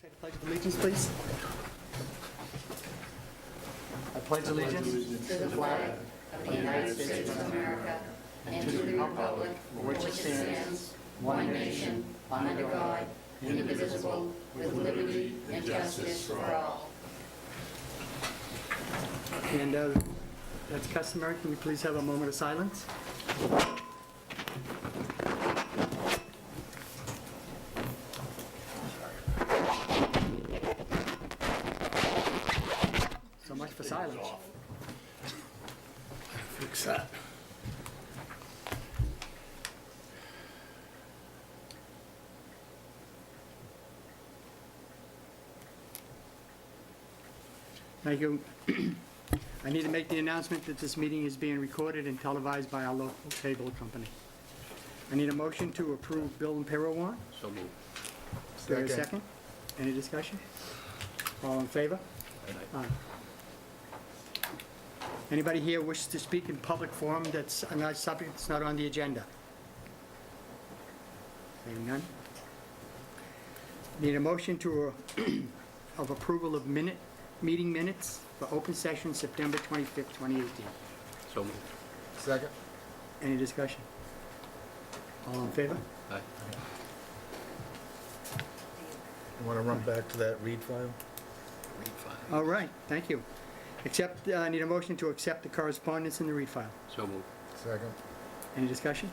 Say the Pledge of Allegiance, please. I pledge allegiance to the flag of the United States of America and to the republic for which it stands, one nation, under God, indivisible, with liberty and justice for all. And that's customary. Can we please have a moment of silence? So much for silence. Fix that. Thank you. I need to make the announcement that this meeting is being recorded and televised by our local cable company. I need a motion to approve bill and payroll warrant. So moved. Is there a second? Any discussion? All in favor? Aye. Anybody here wishes to speak in public forum that's on a subject that's not on the agenda? Seeing none? Need a motion to, of approval of meeting minutes for open session September 25th, 2018. So moved. Second? Any discussion? All in favor? Aye. You want to run back to that read file? Read file. All right, thank you. I need a motion to accept the correspondence in the read file. So moved. Second? Any discussion?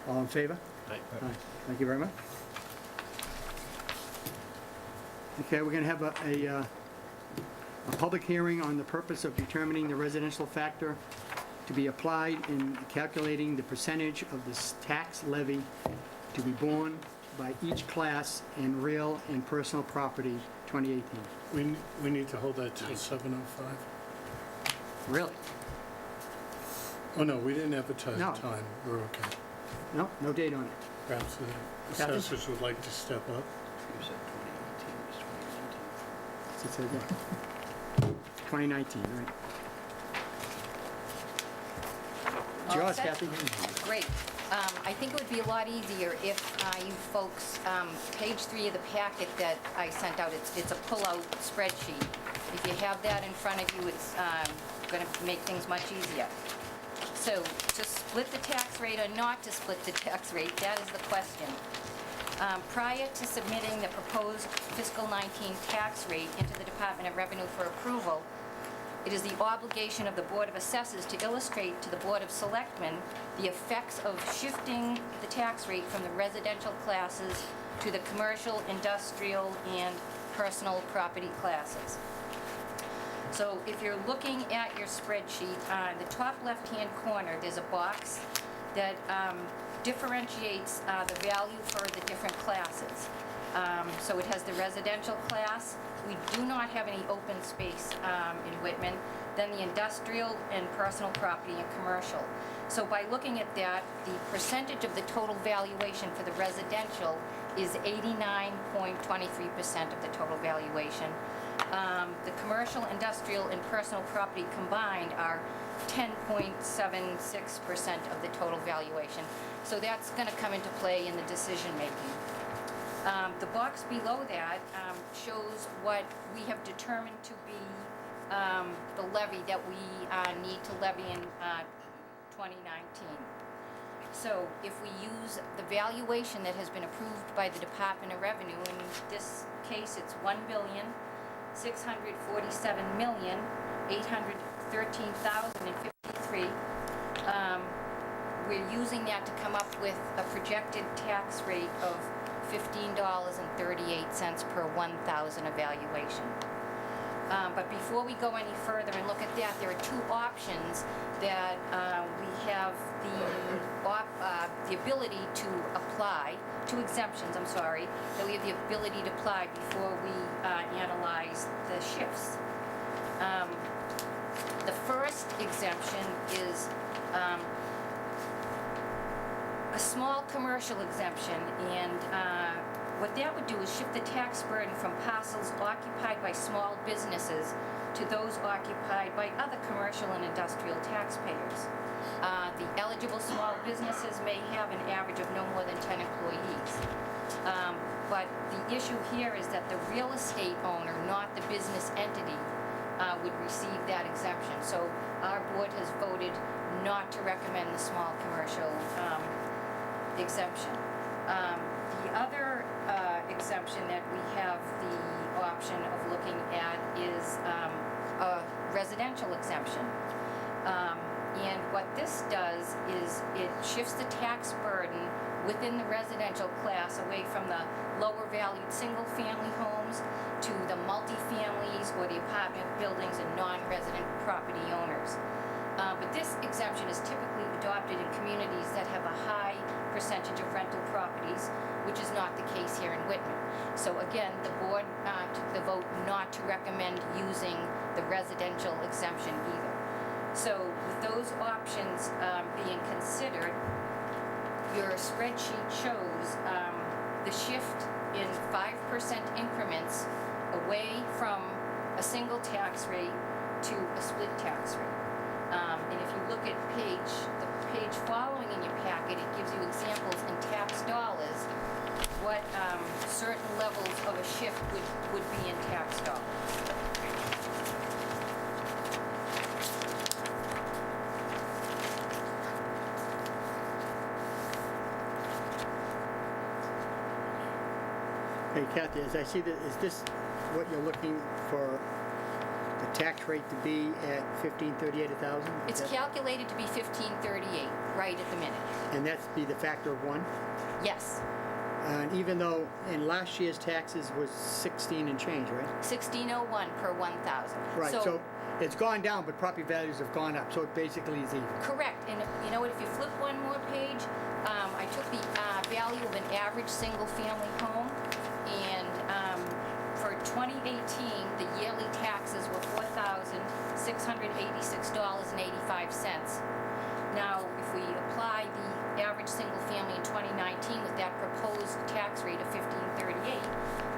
All in favor? Aye. Aye. Thank you very much. Okay, we're going to have a public hearing on the purpose of determining the residential factor to be applied in calculating the percentage of this tax levy to be borne by each class in real and personal property 2018. We need to hold that till 7:05. Really? Oh, no, we didn't advertise No. the time. We're okay. No, no date on it. Perhaps the Kathy? assessors would like to step up. You said 2018 was 2019. What's it say there? 2019, right. It's All yours, set? Kathy. Great. I think it would be a lot easier if you folks, page 3 of the packet that I sent out, it's a pull-out spreadsheet. If you have that in front of you, it's going to make things much easier. So to split the tax rate or not to split the tax rate, that is the question. Prior to submitting the proposed fiscal 19 tax rate into the Department of Revenue for approval, it is the obligation of the Board of Assessors to illustrate to the Board of Selectmen the effects of shifting the tax rate from the residential classes to the commercial, industrial, and personal property classes. So if you're looking at your spreadsheet, on the top left-hand corner, there's a box that differentiates the value for the different classes. So it has the residential class. We do not have any open space in Whitman. Then the industrial and personal property and commercial. So by looking at that, the percentage of the total valuation for the residential is 89.23% of the total valuation. The commercial, industrial, and personal property combined are 10.76% of the total valuation. So that's going to come into play in the decision making. The box below that shows what we have determined to be the levy that we need to levy in 2019. So if we use the valuation that has been approved by the Department of Revenue, in this case it's $1,647,813,053, we're using that to come up with a projected tax rate of $15.38 per 1,000 evaluation. But before we go any further and look at that, there are two options that we have the ability to apply, two exemptions, I'm sorry, that we have the ability to apply before we analyze the shifts. The first exemption is a small commercial exemption, and what that would do is shift the tax burden from parcels occupied by small businesses to those occupied by other commercial and industrial taxpayers. The eligible small businesses may have an average of no more than 10 employees. But the issue here is that the real estate owner, not the business entity, would receive that exemption. So our board has voted not to recommend the small commercial exemption. The other exemption that we have the option of looking at is a residential exemption. And what this does is it shifts the tax burden within the residential class away from the lower valued single-family homes to the multifamilies or the apartment buildings and non-resident property owners. But this exemption is typically adopted in communities that have a high percentage of rental properties, which is not the case here in Whitman. So again, the board took the vote not to recommend using the residential exemption either. So with those options being considered, your spreadsheet shows the shift in 5% increments away from a single tax rate to a split tax rate. And if you look at the page following in your packet, it gives you examples in tax dollars what certain levels of a shift would be in tax dollars. Hey Kathy, as I see that, is this what you're looking for the tax rate to be at 1538 1,000? It's calculated to be 1538 right at the minute. And that's be the factor of 1? Yes, And even though in last year's taxes was 16 and change, right? 1601 per 1,000. Right, so it's gone down, but property values have gone up, so it basically is even. Correct, and you know what, if you flip one more page, I took the value of an average single-family home, and for 2018, the yearly taxes were $4,686.85. Now, if we apply the average single-family in 2019 with that proposed tax rate of 1538,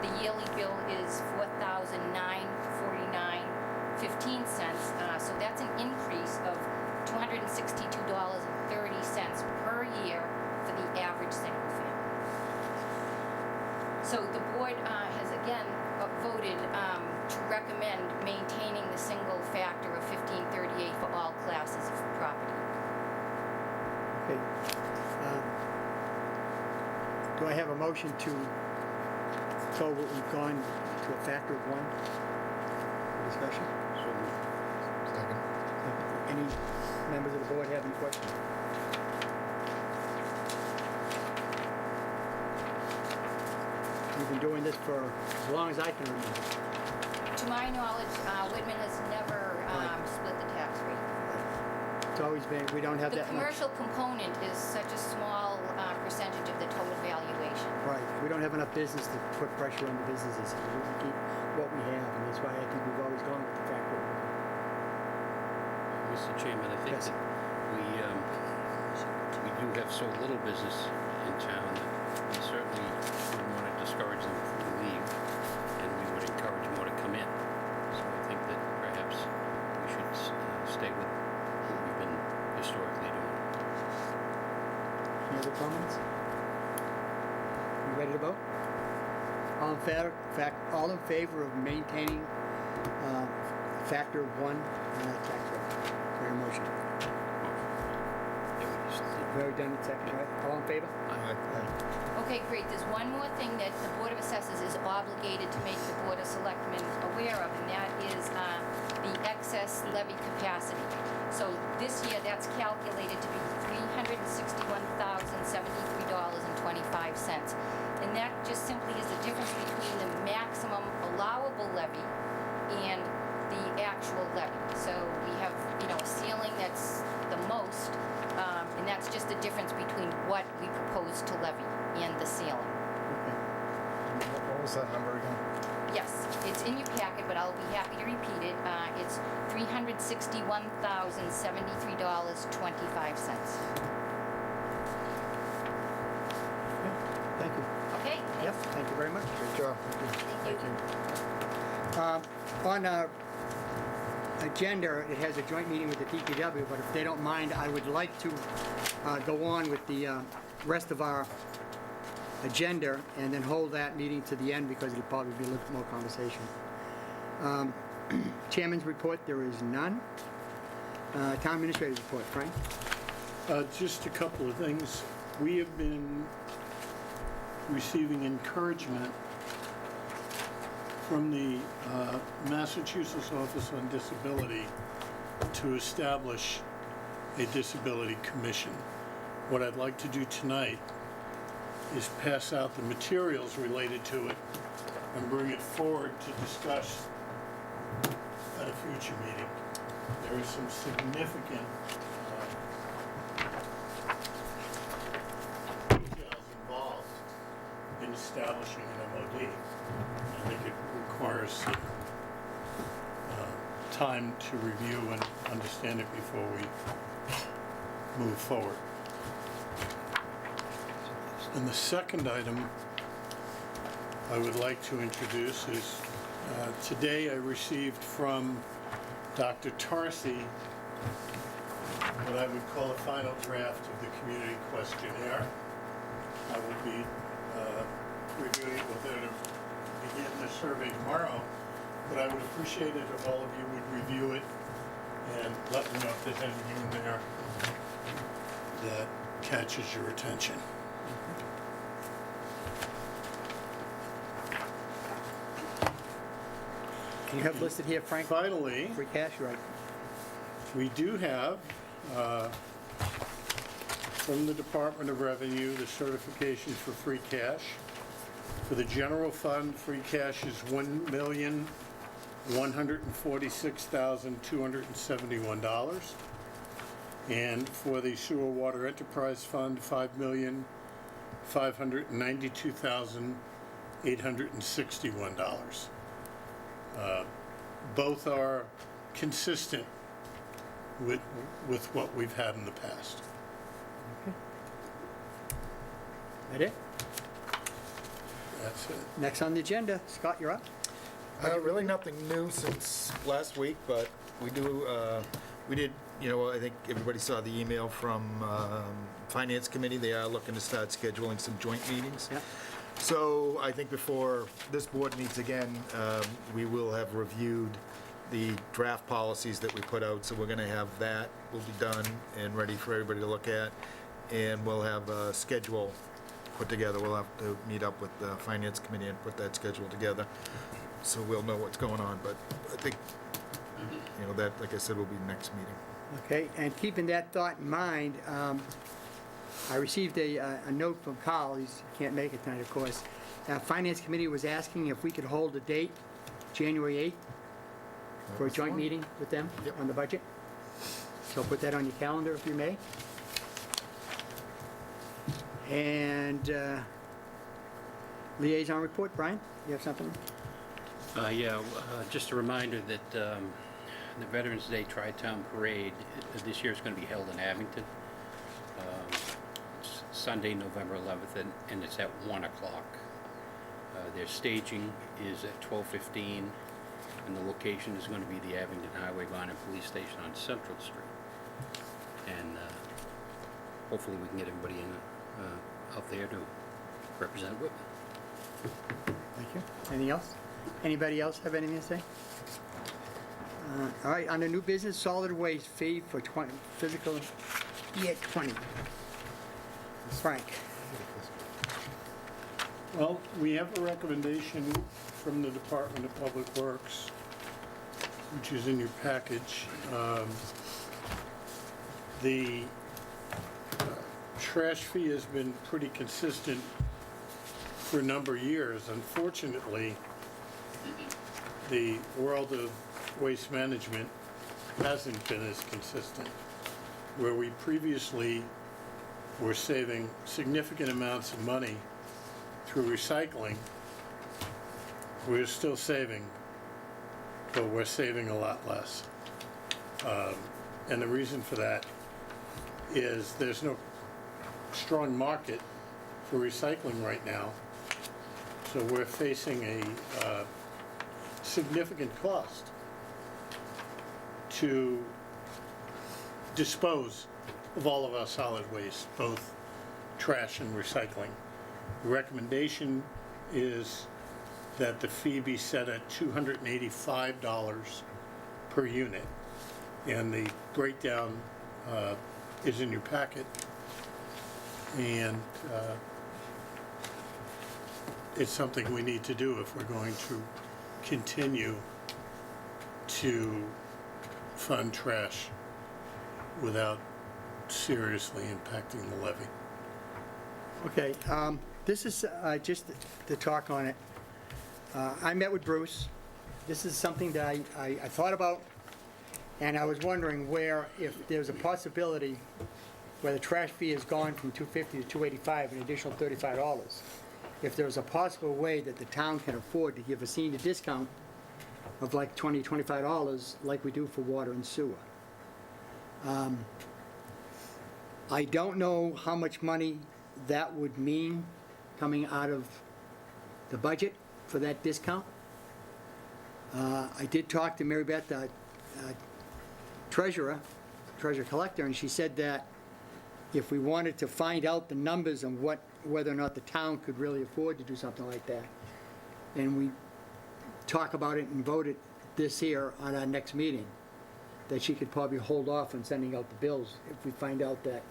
the yearly bill is $4,949.15. So that's an increase of $262.30 per year for the average single family. So the board has again voted to recommend maintaining the single factor of 1538 for all classes of property. Okay. Do I have a motion to go what we've gone to a factor of 1? Discussion? Second. Any members of the board have any questions? We've been doing this for as long as I can remember. To my knowledge, Whitman has never split the tax rate. It's always been, we don't have The that much. commercial component is such a small percentage of the total valuation. Right, we don't have enough business to put pressure on the businesses. We want to keep what we have, and that's why I think we've always gone with the factor of 1. Mr. Chairman, I think Yes. that we do have so little business in town that we certainly wouldn't want to discourage them from leave, and we would encourage more to come in. So I think that perhaps we should stay with what we've been historically doing. Any other comments? You ready to vote? All in favor of maintaining factor of 1 tax rate? For your motion. Yeah, we just did. We already done it second, right? All in favor? Okay, great. There's one more thing that the Board of Assessors is obligated to make the Board of Selectmen aware of, and that is the excess levy capacity. So this year, that's calculated to be $361,073.25. And that just simply is the difference between the maximum allowable levy and the actual levy. So we have, a ceiling that's the most, and that's just the difference between what we propose to levy and the ceiling. Okay. What was that number again? Yes, it's in your packet, but I'll be happy to repeat it. It's $361,073.25. Thank you. Okay? Yep, thank you very much. Great job. Thank you. On agenda, it has a joint meeting with the DPW, but if they don't mind, I would like to go on with the rest of our agenda and then hold that meeting to the end because it'll probably be a little more conversation. Chairman's report, there is none. Town administrator's report, Frank? Just a couple of things. We have been receiving encouragement from the Massachusetts Office on Disability to establish a disability commission. What I'd like to do tonight is pass out the materials related to it and bring it forward to discuss at a future meeting. There is some significant details involved in establishing an MOD. I think it requires some time to review and understand it before we move forward. And the second item I would like to introduce is today I received from Dr. Tarsi what I would call a final draft of the community questionnaire. I will be reviewing it with her to begin the survey tomorrow, but I would appreciate it if all of you would review it and let me know if there's anything in there that catches your attention. And you have listed here, Frank, Finally, free cash, right? we do have, from the Department of Revenue, the certification for free cash. For the general fund, free cash is $1,146,271. And for the sewer water enterprise fund, $5,592,861. Both are consistent with what we've had in the past. That it? That's it. Next on the agenda, Scott, you're up. Really nothing new since last week, but we did, I think everybody saw the email from Finance Committee. They are looking to start scheduling some joint meetings. Yep. So I think before this board meets again, we will have reviewed the draft policies that we put out. So we're going to have that will be done and ready for everybody to look at. And we'll have a schedule put together. We'll have to meet up with the Finance Committee and put that schedule together. So we'll know what's going on. But I think, that, like I said, will be next meeting. Okay, and keeping that thought in mind, I received a note from Carl, he can't make it tonight, of course. Finance Committee was asking if we could hold a date, January 8th, for a That's joint fine. meeting with them Yep. on the budget. So put that on your calendar if you may. And liaison report, Brian, you have something? Just a reminder that the Veterans Day Tri-Town Parade this year is going to be held in Abington. It's Sunday, November 11th, and it's at 1 o'clock. Their staging is at 12:15, and the location is going to be the Abington Highway Line and Police Station on Central Street. And hopefully we can get everybody out there to represent Whitman. Thank you. Anything else? Anybody else have anything to say? All right, under new business, solid waste fee for physical year 20. Frank. Well, we have a recommendation from the Department of Public Works, which is in your package. The trash fee has been pretty consistent for a number of years. Unfortunately, the world of waste management hasn't been as consistent. Where we previously were saving significant amounts of money through recycling, we're still saving, but we're saving a lot less. And the reason for that is there's no strong market for recycling right now, so we're facing a significant cost. to dispose of all of our solid waste, both trash and recycling. The recommendation is that the fee be set at $285 per unit. And the breakdown is in your packet. And it's something we need to do if we're going to continue to fund trash without seriously impacting the levy. Okay, this is just to talk on it. I met with Bruce. This is something that I thought about, and I was wondering where, if there's a possibility where the trash fee has gone from $250 to $285, an additional $35. If there's a possible way that the town can afford to give a senior discount of like $20, $25, like we do for water and sewer. I don't know how much money that would mean coming out of the budget for that discount. I did talk to Mary Beth, the treasurer collector, and she said that if we wanted to find out the numbers and whether or not the town could really afford to do something like that, and we talk about it and vote it this year on our next meeting, that she could probably hold off on sending out the bills if we find out that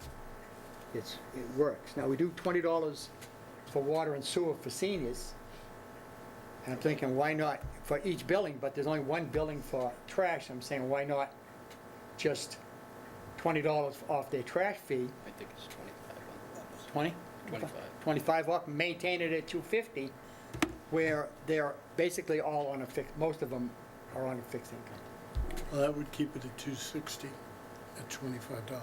it works. Now, we do $20 for water and sewer for seniors, and I'm thinking, why not for each billing, but there's only one billing for trash. I'm saying, why not just $20 off their trash fee, I think it's 25 on the list. 20? 25. 25 off, maintain it at 250, where they're basically all on a fixed, most of them are on a fixed income. Well, that would keep it at 260 at $25.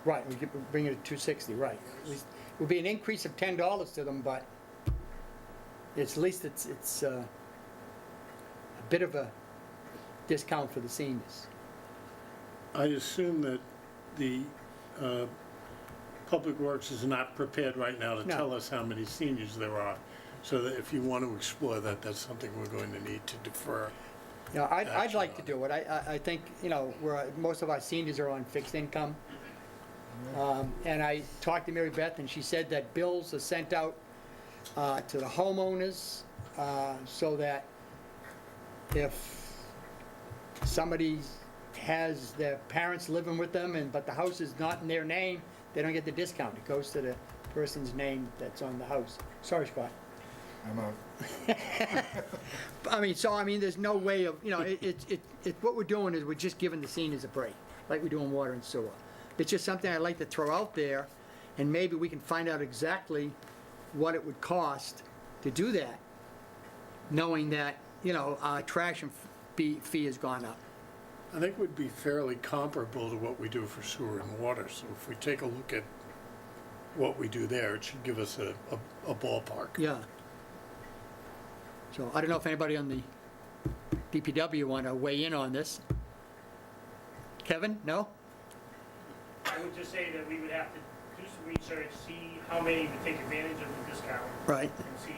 Right, we could bring it to 260, right. It would be an increase of $10 to them, but at least it's a bit of a discount for the seniors. I assume that the Public Works is not prepared right now to No. tell us how many seniors there are. So that if you want to explore that, that's something we're going to need to defer. Yeah, I'd Action like to on do it. I think, most of our seniors are on fixed income. And I talked to Mary Beth, and she said that bills are sent out to the homeowners, so that if somebody has their parents living with them, but the house is not in their name, they don't get the discount. It goes to the person's name that's on the house. Sorry, Scott. I'm out. There's no way of, what we're doing is we're just giving the seniors a break, like we do in water and sewer. It's just something I'd like to throw out there, and maybe we can find out exactly what it would cost to do that, knowing that, our trash and fee has gone up. I think it would be fairly comparable to what we do for sewer and water. So if we take a look at what we do there, it should give us a ballpark. Yeah. So I don't know if anybody on the DPW want to weigh in on this. Kevin, no? I would just say that we would have to do some research, see how many would take advantage of the discount, Right. and see,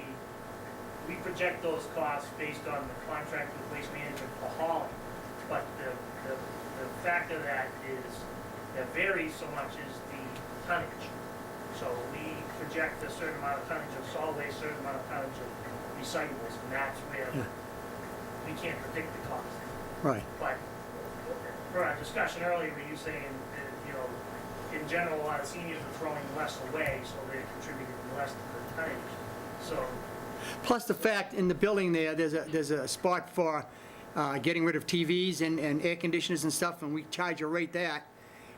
we project those costs based on the contract with Waste Management for hauling. But the fact of that is, that varies so much is the tonnage. So we project a certain amount of tonnage of solid waste, a certain amount of tonnage of recyclables, and that's where Yeah. we can't predict the cost. Right. But for our discussion earlier, were you saying that, in general, a lot of seniors are throwing less away, so they're contributing less to the tonnage. So, Plus the fact, in the building there's a spot for getting rid of TVs and air conditioners and stuff, and we charge a rate that,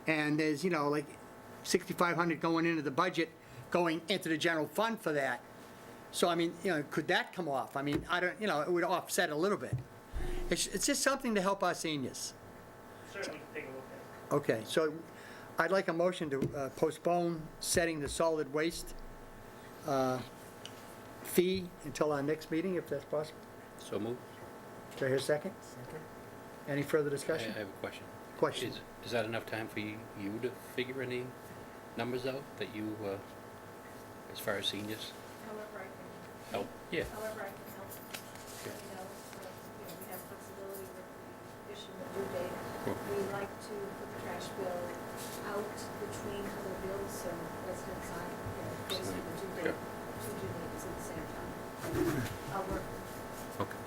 and there's, like $6,500 going into the budget, going into the general fund for that. So, could that come off? I don't, it would offset a little bit. It's just something to help our seniors. certainly take a look at it. Okay, so I'd like a motion to postpone setting the solid waste fee until our next meeting, if that's possible. So moved. Do I hear a second? Any further I discussion? have a question. Questions? Is that enough time for you to figure any numbers out that you, as far as seniors? However I can, Help? Yeah. however I can help, Okay. we have flexibility with the issue of due date. We like to put the trash bill out between other bills, so residents aren't, facing the two neighbors at the same time. I'll work. Okay.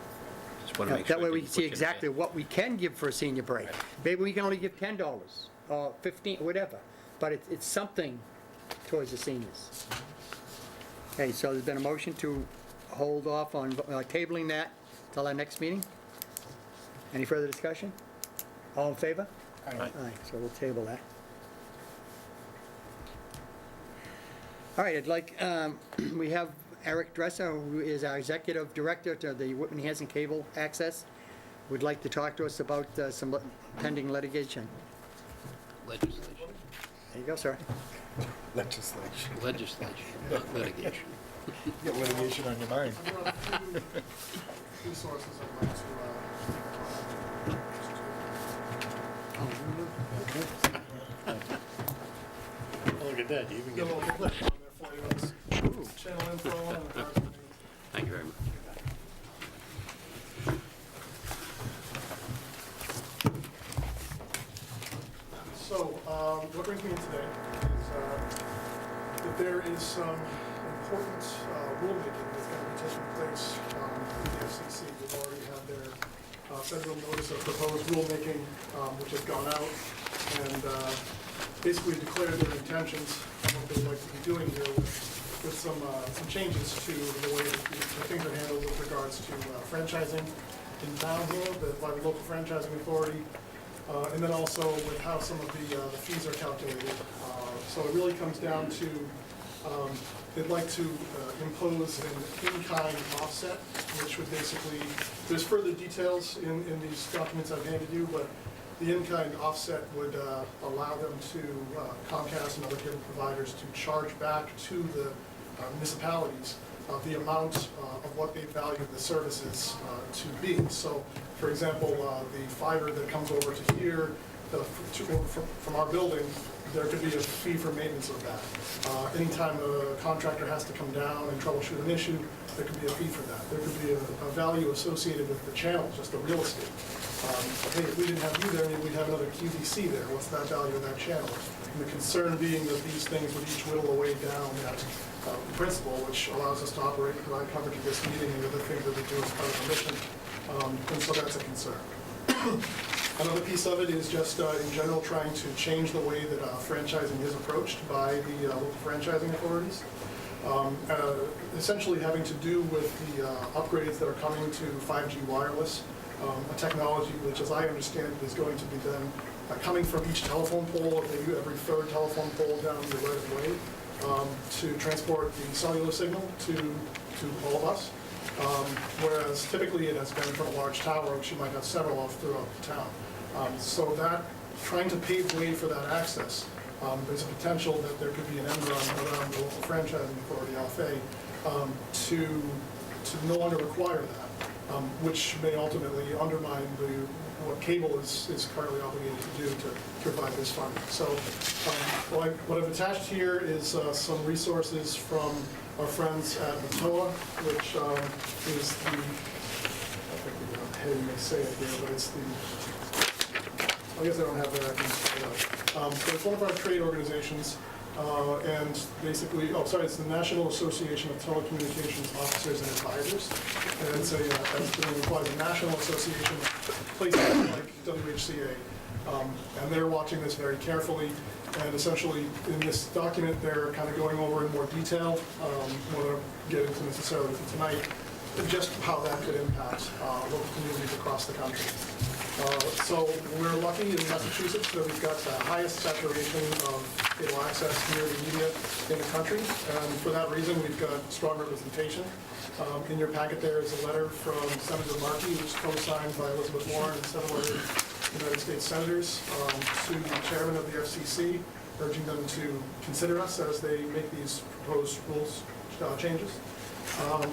Just want to make sure. That way I we didn't can see put you in exactly bad. what we can give for a senior break. Maybe we can only give $10 or 15, whatever, but it's something towards the seniors. Okay, so there's been a motion to hold off on tabling that till our next meeting. Any further discussion? All in favor? Aye. Aye, so we'll table that. All right, I'd like, we have Eric Dresser, who is our Executive Director to the Whitman Hanson Cable Access, would like to talk to us about some pending litigation. Legislation. There you go, sir. Legislation. Legislation, not litigation. You got litigation on your mind. Two sources I'd like to, Look at that, you even get a get, little clip on there for you. It's channel info and the Thank you very much. So, what brings me in today is that there is some important rulemaking that's going to be taking place in the FCC. They've already had their federal notice of proposed rulemaking, which has gone out, and basically declared their intentions and what they'd like to be doing here with some changes to the way that things are handled with regards to franchising in town here by the local franchising authority. And then also with how some of the fees are calculated. So it really comes down to, they'd like to impose an in-kind offset, which would basically, there's further details in these documents I've handed you, but the in-kind offset would allow them to, Comcast and other cable providers, to charge back to the municipalities the amount of what they value the services to be. So, for example, the fiber that comes over to here, from our building, there could be a fee for maintenance of that. Anytime a contractor has to come down and troubleshoot an issue, there could be a fee for that. There could be a value associated with the channel, just the real estate. Hey, if we didn't have you there, maybe we'd have another QVC there. What's that value of that channel? And the concern being that these things would each whittle away down that principle, which allows us to operate and provide coverage of this meeting and other things that we do as part of our mission. And so that's a concern. Another piece of it is just in general trying to change the way that franchising is approached by the local franchising authorities. Essentially having to do with the upgrades that are coming to 5G wireless, a technology which, as I understand it, is going to be then coming from each telephone pole, maybe every third telephone pole down the right of way, to transport the cellular signal to all of us. Whereas typically it has been from a large tower, which you might have several of throughout the town. So that, trying to pave the way for that access, there's a potential that there could be an end run around the local franchising authority, LFA, to no longer require that, which may ultimately undermine what cable is currently obligated to do to provide this funding. So what I've attached here is some resources from our friends at Matoa, which is the, I think we don't have you may say it here, but it's the, I guess I don't have that, I can spell it out. So it's one of our trade organizations, and basically, it's the National Association of Telecommunications Officers and Advisors. And it's as the name implies, a national association of places like WHCA. And they're watching this very carefully. And essentially, in this document, they're kind of going over in more detail, without getting into necessarily tonight, just how that could impact local communities across the country. So we're lucky in Massachusetts that we've got the highest saturation of cable access community media in the country. And for that reason, we've got strong representation. In your packet there is a letter from Senator Markey, which is co-signed by Elizabeth Warren and several other United States senators, to the chairman of the FCC, urging them to consider us as they make these proposed rules changes.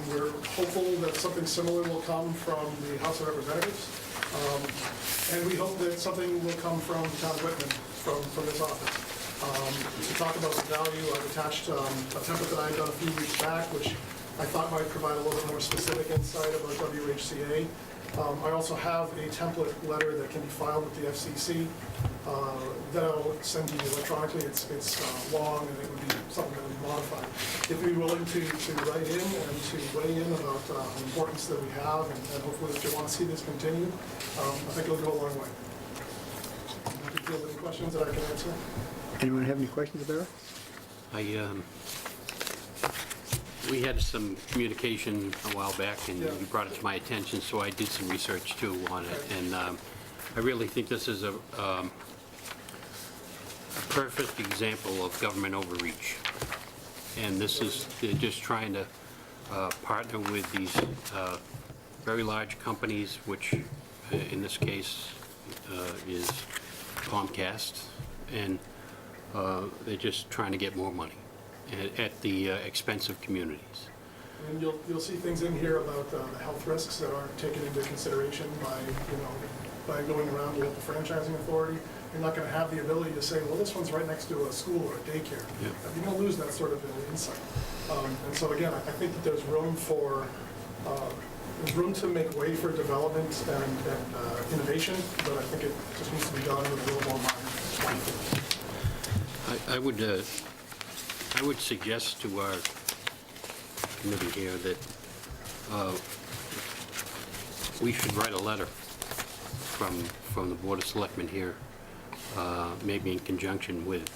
We're hopeful that something similar will come from the House of Representatives. And we hope that something will come from the town of Whitman, from this office. To talk about the value, I've attached a template that I had done a few weeks back, which I thought might provide a little bit more specific insight about WHCA. I also have a template letter that can be filed with the FCC that I'll send to you electronically. It's long, and it would be something that would be modified. If you're willing to write in and to weigh in about the importance that we have, and hopefully if you want to see this continue, I think it'll go a long way. If you have any questions that I can answer. Anyone have any questions about it? We had some communication a while back, and Yeah. you brought it to my attention, so I did some research too on it. And I really think this is a perfect example of government overreach. And this is, they're just trying to partner with these very large companies, which in this case is Comcast, and they're just trying to get more money at the expense of communities. And you'll see things in here about the health risks that aren't taken into consideration by going around the local franchising authority. You're not going to have the ability to say, well, this one's right next to a school or a daycare. Yeah. You're going to lose that sort of insight. And so again, I think that there's room to make way for development and innovation, but I think it just needs to be done with a little more mind. I would suggest to our committee here that we should write a letter from the Board of Selectmen here, maybe in conjunction with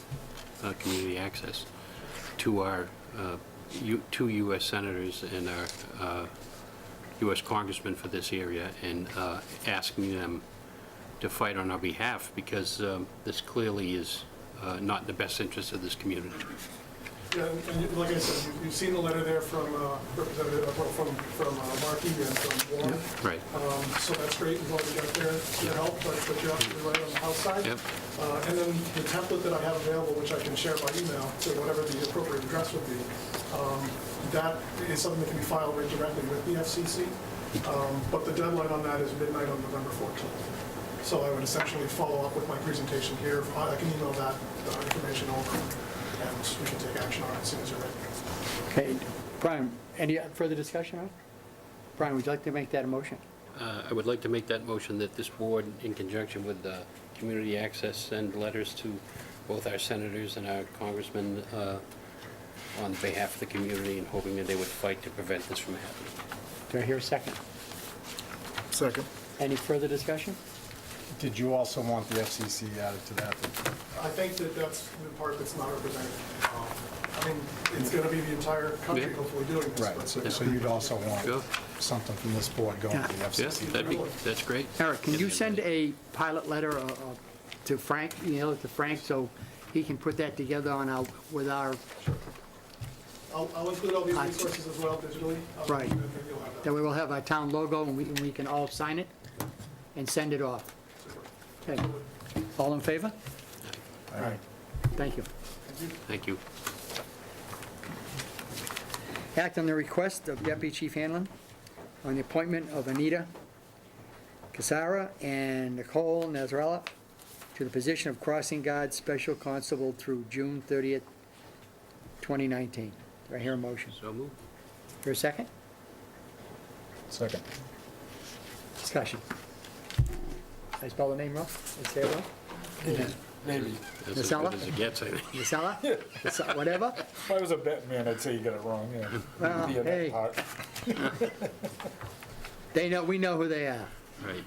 Community Access, to our two U.S. senators and our U.S. congressman for this area, and asking them to fight on our behalf, because this clearly is not in the best interest of this community. Yeah, and like I said, you've seen the letter there from Representative, from Markey and from Warren. Right. So that's great, we've already got their help, but you're absolutely right on the House side. Yep. And then the template that I have available, which I can share by email to whatever the appropriate address would be, that is something that can be filed right directly with the FCC. But the deadline on that is midnight on November 14th. So I would essentially follow up with my presentation here. I can email that information over, and we can take action on it as soon as you're ready. Okay, Brian, any further discussion on it? Brian, would you like to make that a motion? I would like to make that motion that this board, in conjunction with Community Access, send letters to both our senators and our congressmen on behalf of the community, and hoping that they would fight to prevent this from happening. Do I hear a second? Second. Any further discussion? Did you also want the FCC added to that? I think that that's the part that's not represented. I mean, it's going to be the entire country Yeah. hopefully doing this. Right, but- so you'd also want Sure. something from this board going to the Yeah, FCC? that's great. Eric, can you send a pilot letter to Frank, to Frank, so he can put that together with our, I'll include all these resources as well digitally. Right. And then you'll have that. then we will have our town logo, and we can all sign it and send it off. Okay. All in favor? All right. Thank you. Thank you. Act on the request of Deputy Chief Hanlon on the appointment of Anita Casara and Nicole Nazarella to the position of Crossing Guard Special Constable through June 30th, 2019. Do I hear a motion? So moved. Hear a second? Second. Discussion. I spell the name wrong? I say it wrong? Maybe. That's as Nacella? good as it gets, I think. Nacella? Whatever? If I was a bet man, I'd say you got it wrong, yeah. Well, Be in that hey. part. We know who they are. Right.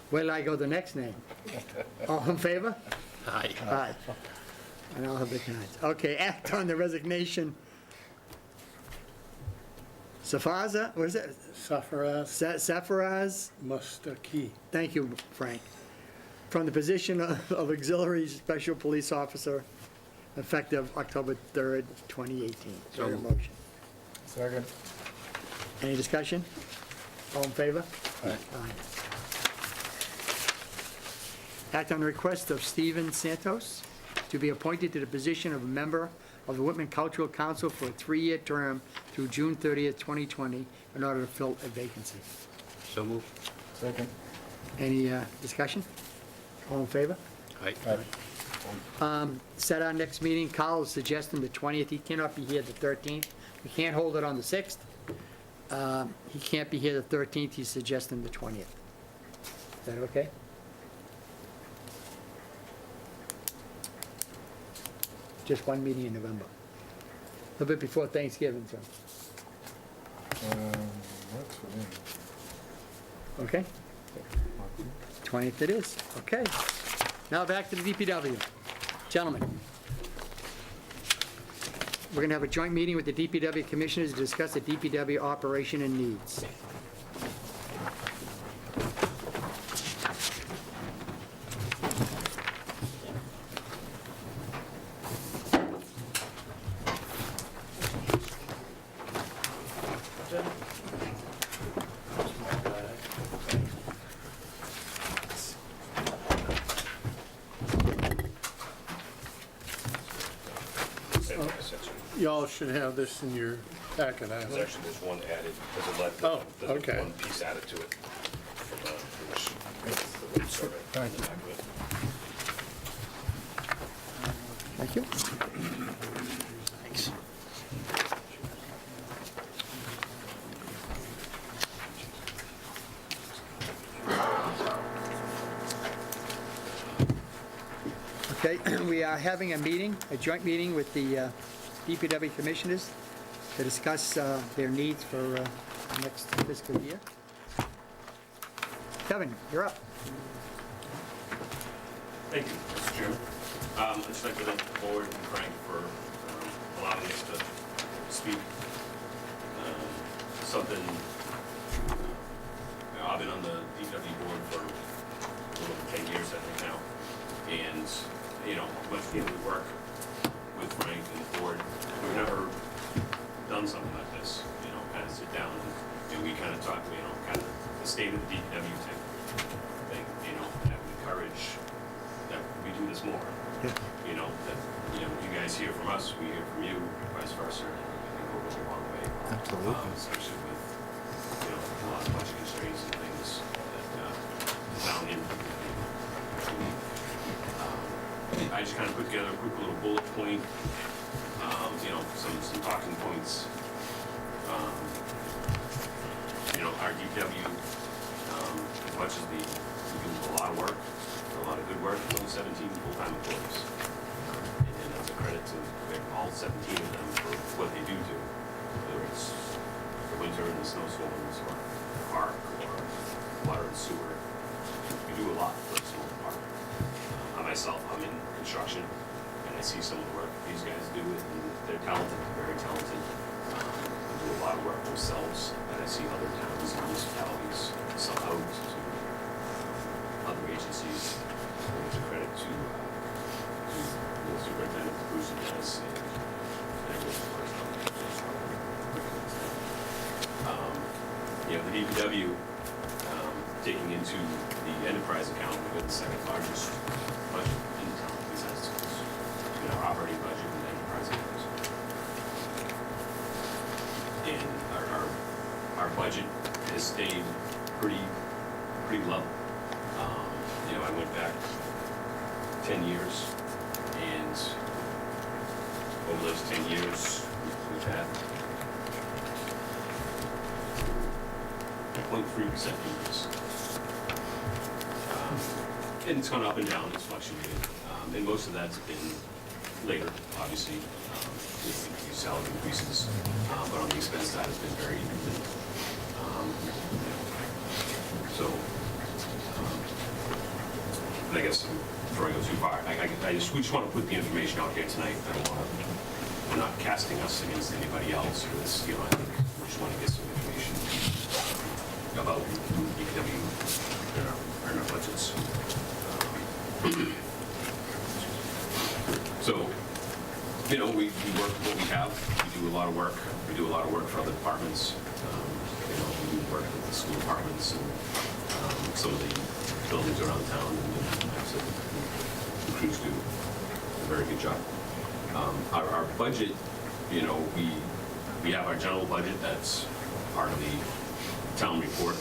Where till I go the next name? All in favor? Aye. Aye. And I'll have the cards. Okay, act on the resignation. Safaza, what is it? Safaraz, Mustaki. thank you, Frank, from the position of auxiliary special police officer effective October 3rd, 2018. So Very moved. motion. Second. Any discussion? All in favor? Aye. Act on the request of Stephen Santos to be appointed to the position of a member of the Whitman Cultural Council for a 3-year term through June 30th, 2020, in order to fill a vacancy. So moved. Second. Any discussion? All in favor? Aye. Aye. Set our next meeting, Carl is suggesting the 20th, he cannot be here the 13th. We can't hold it on the 6th. He can't be here the 13th, he's suggesting the 20th. Is that okay? Just one meeting in November. A little bit before Thanksgiving, so, Works for me. okay? 20th it is, okay. Now back to the DPW. Gentlemen, we're gonna have a joint meeting with the DPW commissioners to discuss the DPW operation and needs. Y'all should have this in your packet, I hope. There's one added, Oh, there's okay. one piece added to it. From the web survey. Thank you. Thank you. Thanks. Okay, we are having a meeting, a joint meeting with the DPW commissioners to discuss their needs for the next fiscal year. Kevin, you're up. Thank you, Mr. Chairman. I'd just like to thank the board and Frank for allowing us to speak. Something, I've been on the DPW board for a little over 10 years, I think now. And, much as we work with Frank and the board, we've never done something like this, kind of sit down and we kind of talk, kind of the state of the DPW type thing, and I would encourage that we do this more. That, you guys hear from us, we hear from you, vice versa, and I think we'll go a long way. Absolutely. Especially with, a lot of budget constraints and things that the town in. I just kind of put together a quick little bullet point, some talking points. Our DPW, as much as we do a lot of work, a lot of good work, only 17 full-time employees. And that's a credit to all 17 of them for what they do, whether it's the winter and the snowstorms or the park or water and sewer. We do a lot for a small department. I myself, I'm in construction, and I see some of the work these guys do, and they're talented, very talented. They do a lot of work themselves that I see other towns and municipalities sub out to other agencies. And it's a credit to the superintendent, Bruce and Dennis, and the DPW, taking into the enterprise account, we've got the second largest budget in the town, besides our operating budget and enterprise accounts. And our budget has stayed pretty low. I went back 10 years, and over those 10 years, we've had 0.3% increase. And it's gone up and down, it's fluctuated. And most of that's been labor, obviously, with these salary increases. But on the expense side, it's been very even. I guess before I go too far, we just want to put the information out here tonight. We're not casting us against anybody else. I think we just want to get some information about DPW and our budgets. So, we work with what we have. We do a lot of work. We do a lot of work for other departments. We work with the school departments and some of the buildings around town. And like I said, the crews do a very good job. Our budget, we have our general budget that's part of the town report.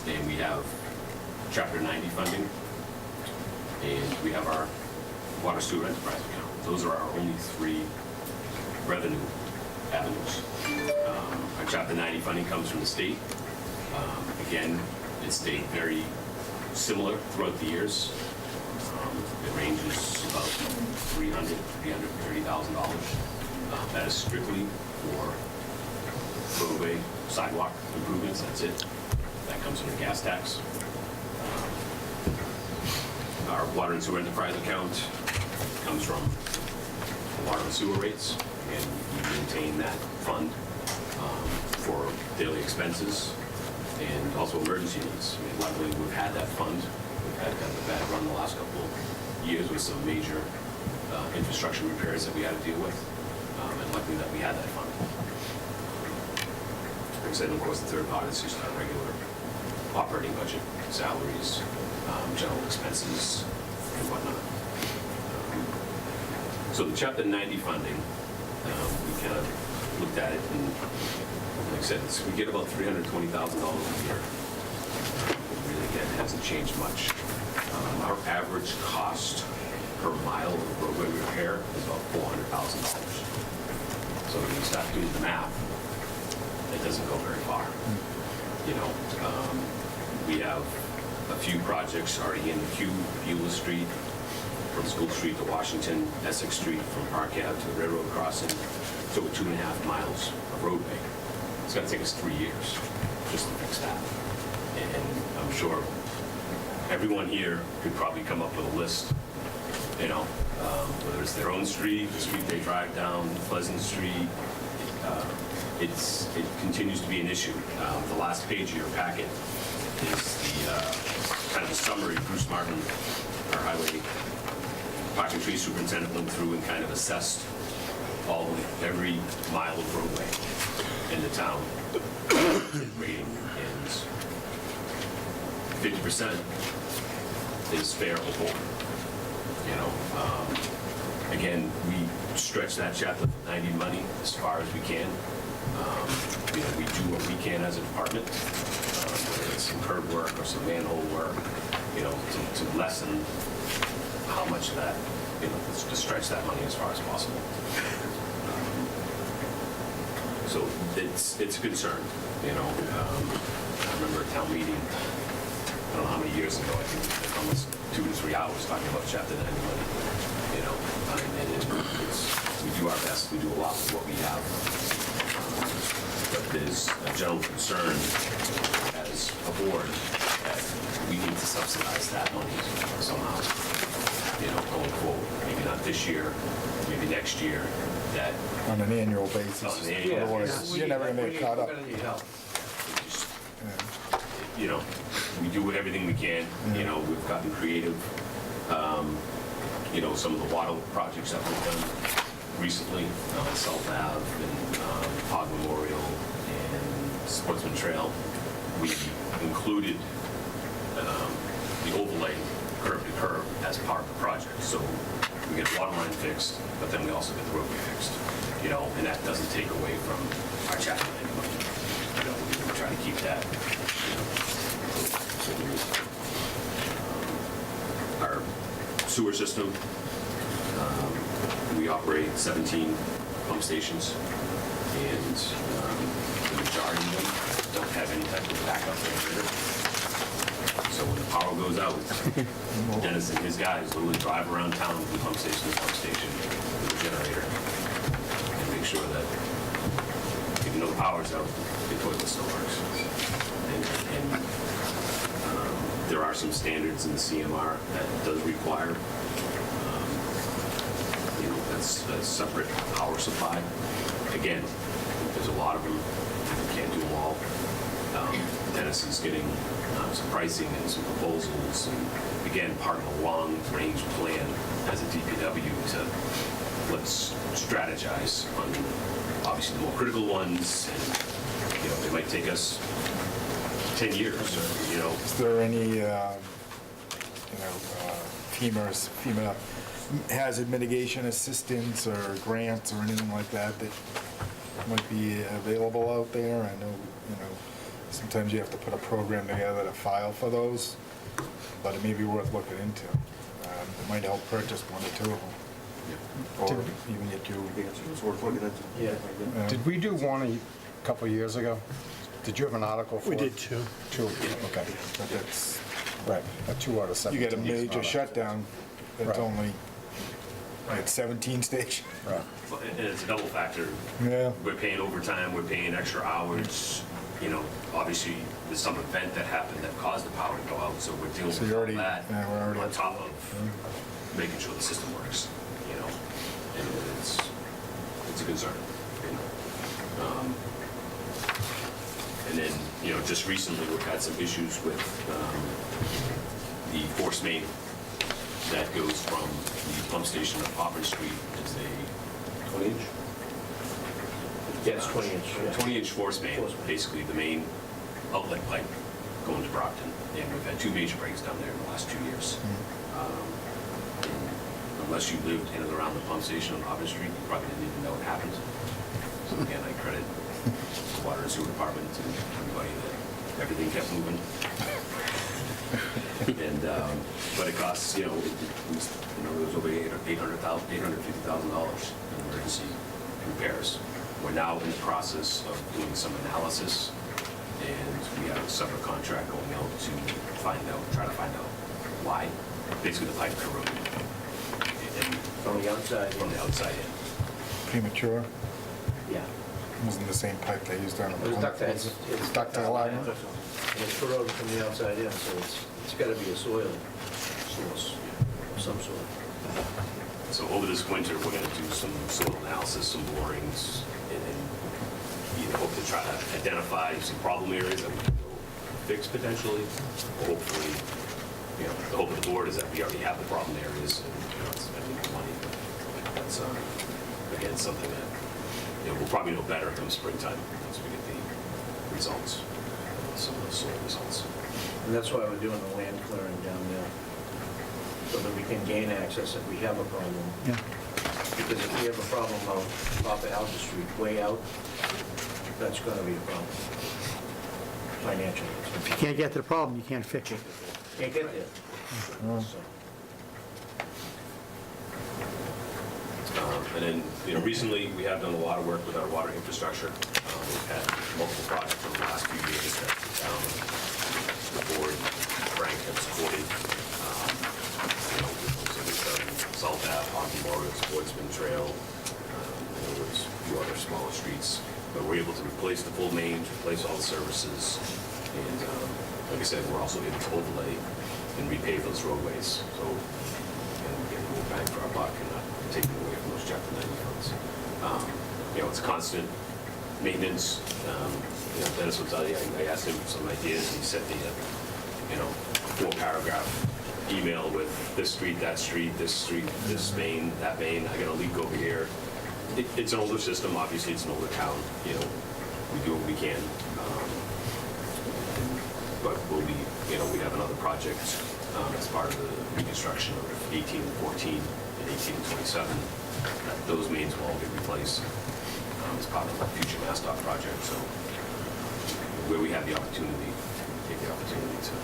And we have Chapter 90 funding. And we have our water sewer enterprise account. Those are our only three revenue avenues. Our Chapter 90 funding comes from the state. Again, It stayed very similar throughout the years. It ranges about $330,000. That is strictly for roadway, sidewalk improvements, that's it. That comes from the gas tax. Our water and sewer enterprise account comes from the water and sewer rates, and we maintain that fund for daily expenses and also emergency needs. I mean, luckily, we've had that fund. We've had kind of a bad run the last couple of years with some major infrastructure repairs that we had to deal with, and luckily that we had that fund. Like I said, of course, the third part is just our regular operating budget, salaries, general expenses, and whatnot. So the Chapter 90 funding, we kind of looked at it, and like I said, we get about $320,000 a year. Really, again, hasn't changed much. Our average cost per mile of roadway repair is about $400,000. So when you start doing the math, it doesn't go very far. You know, we have a few projects already in the queue, Beulah Street, from School Street to Washington, Essex Street from Park Ave to the railroad crossing. It's over 2.5 miles of roadway. It's gonna take us 3 years just to fix that. And I'm sure everyone here could probably come up with a list, you know, whether it's their own street, the street they drive down, Pleasant Street. It continues to be an issue. The last page of your packet is the kind of a summary. Bruce Martin, our highway park and tree superintendent, went through and kind of assessed every mile of roadway in the town rating, and 50% is fair or poor. You know, again, we stretch that Chapter 90 money as far as we can. You know, we do what we can as a department, whether it's some curb work or some manhole work, you know, to lessen how much of that, you know, to stretch that money as far as possible. So it's a concern, you know. I remember a town meeting, I don't know how many years ago, I think almost 2 to 3 hours talking about Chapter 90 money, you know. And we do our best, we do a lot with what we have. But there's a general concern as a board that we need to subsidize that money somehow, you know, going forward. Maybe not this year, maybe next year, that On an annual basis. On an annual Otherwise, basis. you're never gonna get caught up. We're gonna need help. just, you know, we do everything we can. You know, we've gotten creative. You know, some of the water projects that we've done recently, South Ave and Hog Memorial and Sportsman Trail, we included the overlay curb to curb as part of the project. So we get the water line fixed, but then we also get the roadway fixed. You know, and that doesn't take away from our Chapter 90 money. You know, we try to keep that, you know, our sewer system, we operate 17 pump stations, and the majority of them don't have any type of backup generator. So when the power goes out, Dennis and his guys literally drive around town from pump station to pump station with a generator and make sure that even though the power's out, the toilet still works. And there are some standards in the CMR that does require, you know, that's a separate power supply. Again, there's a lot of them. We can't do them all. Dennis is getting some pricing and some proposals, and again, part of a long-range plan as a DPW to let's strategize on obviously the more critical ones, and you know, they might take us 10 years, or, you know. Is there any, FEMA hazard mitigation assistance or grants or anything like that that might be available out there? I know, sometimes you have to put a program together to file for those, but it may be worth looking into. It might help purchase one or two of them. Or even get you. Did we do one a couple of years ago? Did you have an article for We it? did two. Two, okay. But that's, right, a 2 out of 17. You get a is major not shutdown, that's Right. only, at 17 station. Right. And it's a double factor. Yeah. We're paying overtime, we're paying extra hours, you know, obviously, there's some event that happened that caused the power to go out, so we're dealing So with you're all already- that yeah, we're already- on top of making sure the system works, you know? And it's a concern, you know? And then, you know, just recently, we've had some issues with the force main that goes from the pump station on Auburn Street. It's a 20-inch? Yeah, it's 20 inch. yeah. 20-inch force main, Force main. basically the main outlet pipe going to Brockton. And we've had 2 major breaks down there in the last 2 years. And unless you lived in and around the pump station on Auburn Street, you probably didn't even know it happened. So again, I credit the Water and Sewer Department and everybody that everything kept moving. And, but it costs, you know, it was over $850,000 in emergency repairs. We're now in the process of doing some analysis, and we have a separate contract going out to try to find out why. Basically, the pipe corroded. And From the outside. from the outside in. Premature, Yeah. wasn't the same pipe they used on the. It was ductile. It's ductile line. And it's corroded from the outside in, so it's got to be a soil source of some sort. So over this winter, we're gonna do some soil analysis, some borings, and then, you know, hope to try to identify some problem areas that we can go fix potentially. Hopefully, you know, the hope of the board is that we already have the problem areas and we're not spending more money. But that's, again, something that, you know, we'll probably know better come springtime once we get the results, some of the soil results. And that's why we're doing the land clearing down there, so that we can gain access if we have a problem. Yeah. Because if we have a problem out off of Alger Street, way out, that's going to be a problem financially. If you can't get to the problem, you can't fix it. Can't get there. So, And then, you know, recently, we have done a lot of work with our water infrastructure. We've had multiple projects over the last few years that the board, Frank, have supported. You know, so we've done Salt Ave, Hawk Memorial, Sportsman Trail, there was a few other smaller streets. But we're able to replace the full mains, replace all the services, and like I said, we're also able to overlay and repave those roadways. So, and we're getting more bang for our buck and not taking away from those chapter 90 funds. You know, it's constant maintenance. You know, Dennis will tell you, I asked him for some ideas, and he sent me a, you know, 4-paragraph email with this street, this main, that main, I got a leak over here. It's an older system, obviously, it's an older town, you know, we do what we can. But we'll be, you know, we have another project as part of the reconstruction of 18 and 14 and 18 and 27. Those mains will all get replaced as part of the future MassDOT project. So where we have the opportunity, take the opportunity to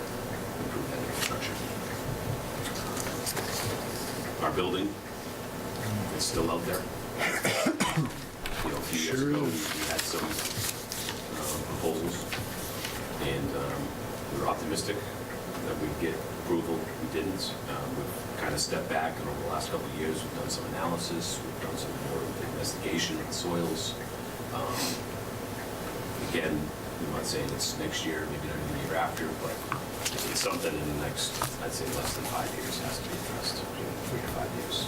improve that infrastructure. Our building, it's still out there. You know, a few years ago, we had some proposals, and we were optimistic that we'd get approval. We didn't. We've kind of stepped back, and over the last couple of years, we've done some analysis, we've done some more investigation of the soils. Again, I'm not saying it's next year, maybe not even the year after, but it's something in the next, I'd say less than 5 years has to be addressed, you know, 3 to 5 years.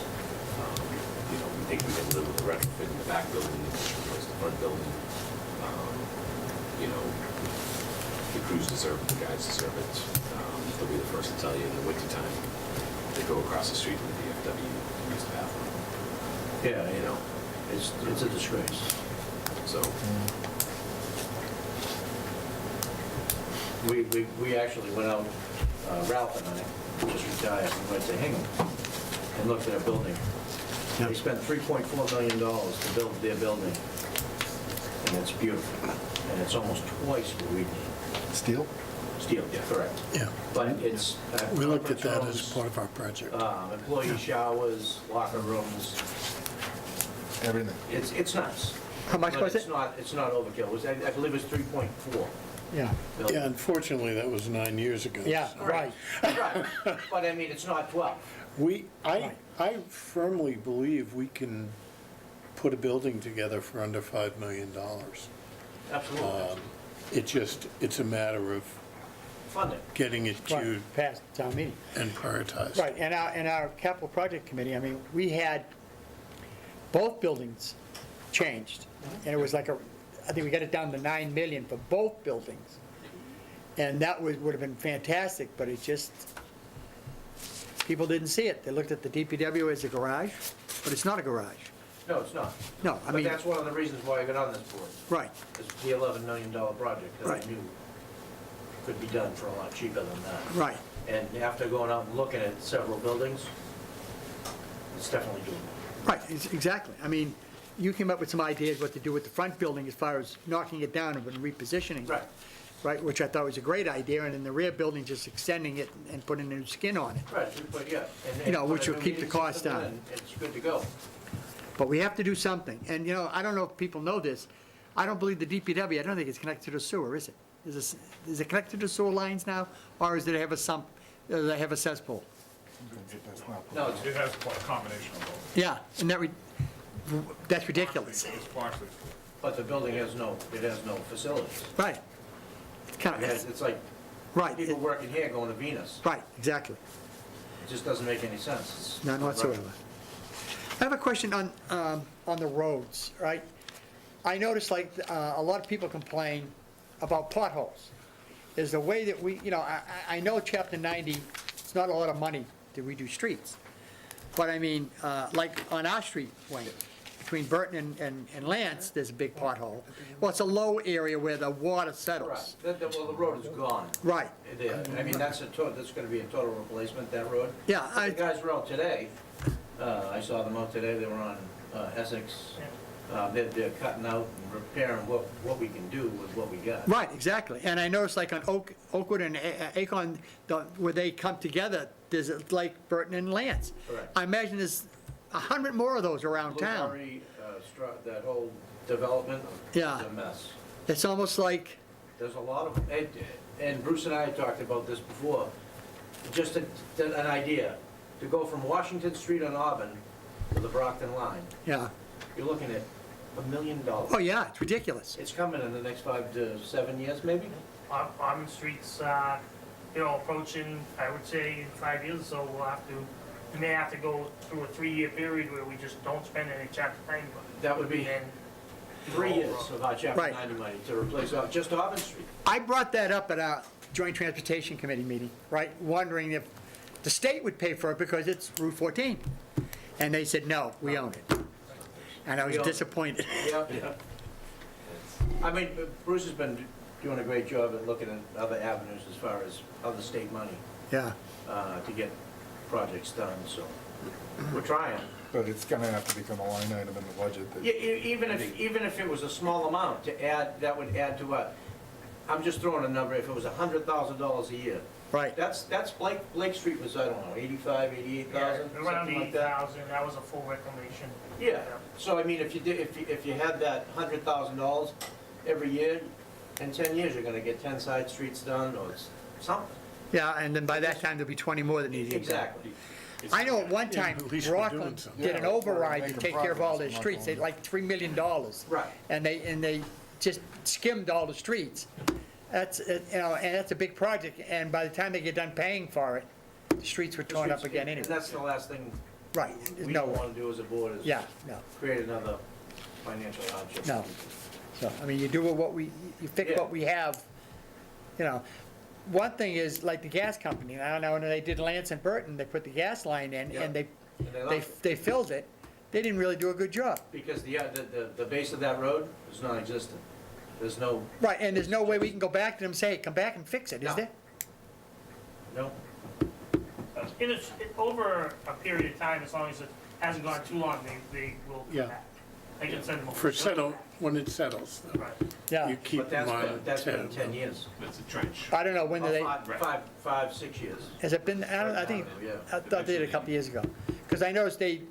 You know, we think we can live with the retrofit in the back building, replace the front building. You know, the crews deserve it, the guys deserve it. They'll be the first to tell you in the wintertime, they go across the street to the VFW to use the bathroom. yeah, you know, it's a disgrace. So, We actually went out, Ralph and I, just retired, we went to Hingham and looked at a building. They spent $3.4 million to build their building, and it's beautiful, and it's almost twice what we need. Steel? Steel, yeah, correct. Yeah. But it's. We looked at that conference as part of our project. rooms, Employee showers, locker rooms, Everything. it's nice. How much But was it? It's not overkill. It was, I believe it was 3.4 Yeah, Yeah, million. unfortunately, that was 9 years ago. yeah, right. Right, but I mean, it's not 12. I firmly believe we can put a building together for under $5 million. Absolutely. It's a matter of Funding. getting it Right, queued past town meeting. and prioritized. Right, and our capital project committee, I mean, we had both buildings changed, and it was like I think we got it down to 9 million for both buildings. And that would have been fantastic, but it just, people didn't see it. They looked at the DPW as a garage, but it's not a garage. No, it's not. No, I But mean, that's one of the reasons why I got on this board. right, It's the $11 million project that Right. I knew could be done for a lot cheaper than that. right. And after going out and looking at several buildings, it's definitely doable. Right, exactly. I mean, you came up with some ideas what to do with the front building as far as knocking it down and repositioning it. Right. Right, which I thought was a great idea, and in the rear building, just extending it and putting a new skin on it. Right, but yeah. and- You know, and which put a will new keep the heating cost system down. in, It's good to go. But we have to do something. And, you know, I don't know if people know this, I don't believe the DPW, I don't think it's connected to the sewer, is it? Is it connected to sewer lines now, or does it have a sump, does it have a cesspool? No, It has a combination of both. Yeah, and that's ridiculous. It's partially. but the building has no facilities. Right. It's kind It's like right, people working here going to Venus. right, exactly. It just doesn't make any sense. It's None not whatsoever. right. I have a question on the roads, right? I noticed like a lot of people complain about potholes. Is the way that we, you know, I know Chapter 90, it's not a lot of money to redo streets. But I mean, like on our street, Wayne, between Burton and Lance, there's a big pothole. Well, it's a low area where the water settles. Right. Well, the road is gone. Right, There. I mean, that's going to be a total replacement, that road. yeah, The guys were out today. I saw them out today. They were on Essex. They're cutting out and repairing what we can do with what we got. right, exactly. And I noticed like on Oakwood and Acon, where they come together, there's like Burton and Lance. Correct. I imagine there's 100 more of those around town. Blueberry, that whole development Yeah. is a mess. It's almost like, There's a lot of, and Bruce and I talked about this before, just an idea, to go from Washington Street on Auburn to the Brockton line, yeah. you're looking at $1 million. Oh, yeah, it's ridiculous. It's coming in the next 5 to 7 years, maybe? On the streets, approaching, I would say in 5 years or so, we may have to go through a 3-year period where we just don't spend any chapter 90 money. That would be And 3 years of our Chapter Right. 90 money to replace just Auburn Street. I brought that up at our Joint Transportation Committee meeting, right? Wondering if the state would pay for it because it's Route 14. And they said, no, we own it. And I was We own it. disappointed. Yeah. I mean, Bruce has been doing a great job at looking at other avenues as far as other state money Yeah, to get projects done, so we're trying. But it's gonna have to become a line item in the budget that. Even if it was a small amount to add, that would add to what? I'm just throwing a number, if it was $100,000 a year. right. That's Blake Street was, I don't know, 85, 88,000, Around something like that. 80,000, that was a full reclamation. Yeah, so I mean, if you had that $100,000 every year, in 10 years, you're gonna get 10 side streets done, or it's something. Yeah, and then by that time, there'll be 20 more that need to get done. Exactly. I know at one time, at least we're doing Rockland something. did an Yeah, override to making take care of all their progress, streets, they like $3 million. Right. And they just skimmed all the streets. That's, you know, and that's a big project, and by the time they get done paying for it, the streets were torn up again And anyway. that's the last thing Right, there's we no don't way. wanna do as a board, is Yeah, no, create another financial hardship. no. So, I mean, you do what you fix Yeah. what we have, you know. One thing is, like the gas company, I don't know, when they did Lance and Burton, they put the gas line in, Yeah. and And they left it. they filled it. They didn't really do a good job. Because the base of that road is non-existent. There's no, Right, and there's no way we can go back to them and say, hey, come back and fix it, is No. there? no, Over a period of time, as long as it hasn't gone too long, they will Yeah. come back. They can send them over. For settle, when it settles, Right. Yeah, you keep but that's mine. been 10 years. That's a trench. I don't know, when did they, Five, 6 years. has it been, I think, Yeah. I thought they did a couple years ago. Because I noticed they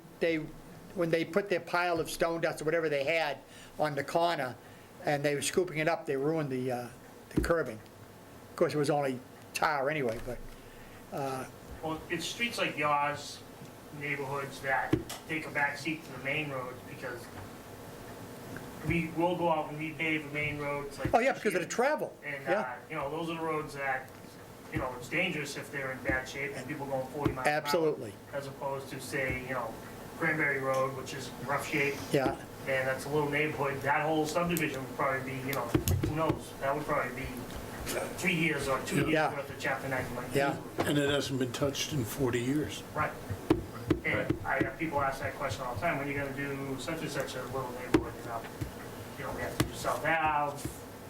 when they put their pile of stone dust or whatever they had on the corner, and they were scooping it up, they ruined the curbing. Of course, it was only tar anyway, but, Well, it's streets like yours, neighborhoods that take a back seat to the main roads because we will go out and repave the main roads like. oh yeah, because of the travel, And, yeah, you know, those are the roads that, you know, it's dangerous if they're in bad shape and people going 40 miles an hour. absolutely, As opposed to, say, you know, Cranberry Road, which is in rough shape, yeah, and that's a little neighborhood. That whole subdivision would probably be, you know, who knows? That would probably be 3 years or 2 years Yeah. worth of Chapter 90 money. yeah. And it hasn't been touched in 40 years. Right. And I have people ask that question all the time, when are you gonna do such and such a little neighborhood, you know? You know, we have to do South Ave,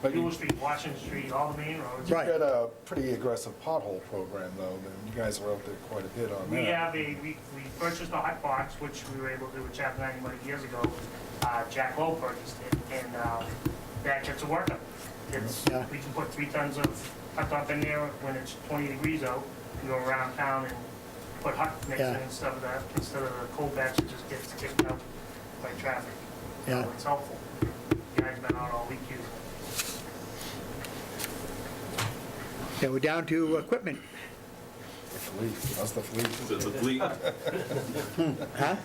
But you- Newell Street, Washington Street, all the main roads. Right. You've got a pretty aggressive pothole program, though, and you guys are out there quite a bit on that. We have we purchased a hot box, which we were able to do with Chapter 90 money years ago. Jack Lowe purchased it, and that gets it working. It's, Yeah. we can put 3 tons of hot top in there when it's 20 degrees out. We go around town and put hot mix in Yeah. and stuff of that, instead of the cold batch that just gets kicked out by traffic. Yeah. So it's helpful. Guys been out all week using it. Then we're down to equipment, The fleet, how's the fleet? The fleet, huh?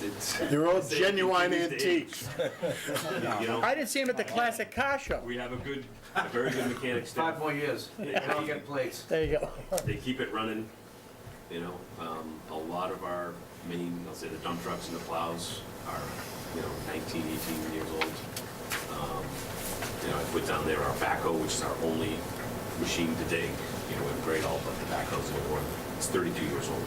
it's. They're all Say genuine these days. antiques. You know, I didn't see him at the classic car show. we have a very good mechanic 5 staff. more years, and you get plates. There you go. They keep it running, you know. A lot of our main, I'll say the dump trucks and the plows are, you know, 19, 18 years old. You know, I put down there our backhoe, which is our only machine to dig. You know, we have great all, but the backhoe's the only one. It's 32 years old.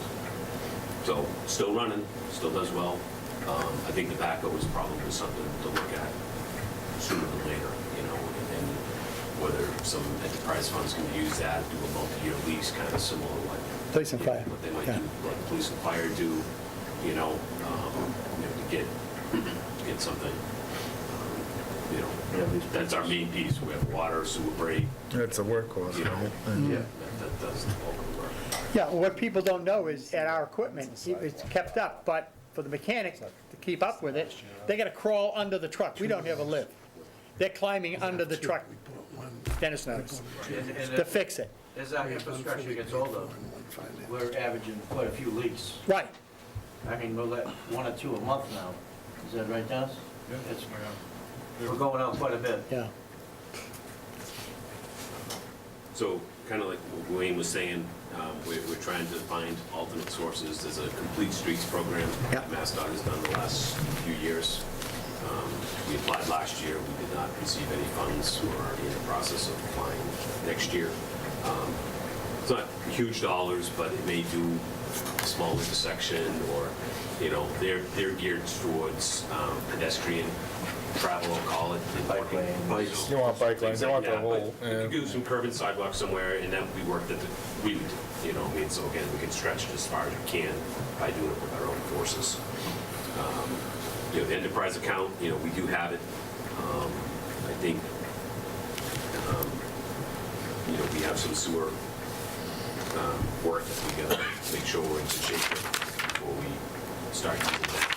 So, still running, still does well. I think the backhoe is probably something to look at sooner than later, you know, and whether some enterprise funds can use that, do a multi-year lease, kind of similar to what. Police and fire, What they might yeah. do, like police and fire do, you know, to get something, you know, that's our main piece. We have water, sewer break, It's a workhorse, you know, right? yeah, that does the bulk of the work. Yeah, well, what people don't know is at our equipment, it's kept up, but for the mechanics to keep up with it, they gotta crawl under the truck. We don't have a lift. They're climbing under the truck, Dennis knows, to fix it. As our infrastructure gets older, we're averaging quite a few leaks. Right, I mean, we'll let 1 or 2 a month now. Is that right, Dennis? It's- We're going out quite a bit. yeah. So, kind of like what Wayne was saying, we're trying to find alternate sources. There's a complete streets program Yeah. that MassDOT has done the last few years. We applied last year, we did not receive any funds. We're already in the process of applying next year. It's not huge dollars, but it may do a small intersection, or, you know, they're geared towards pedestrian travel, I'll call it. and Bike walking. lanes. So, You want bike lanes, things you like want the that, but whole, We yeah. could do some curb and sidewalk somewhere, and then we work that, we would, you know, I mean, so again, we can stretch it as far as we can by doing it with our own forces. You know, the enterprise account, you know, we do have it. I think, you know, we have some sewer work that we gotta make sure we're in good shape with before we start using that.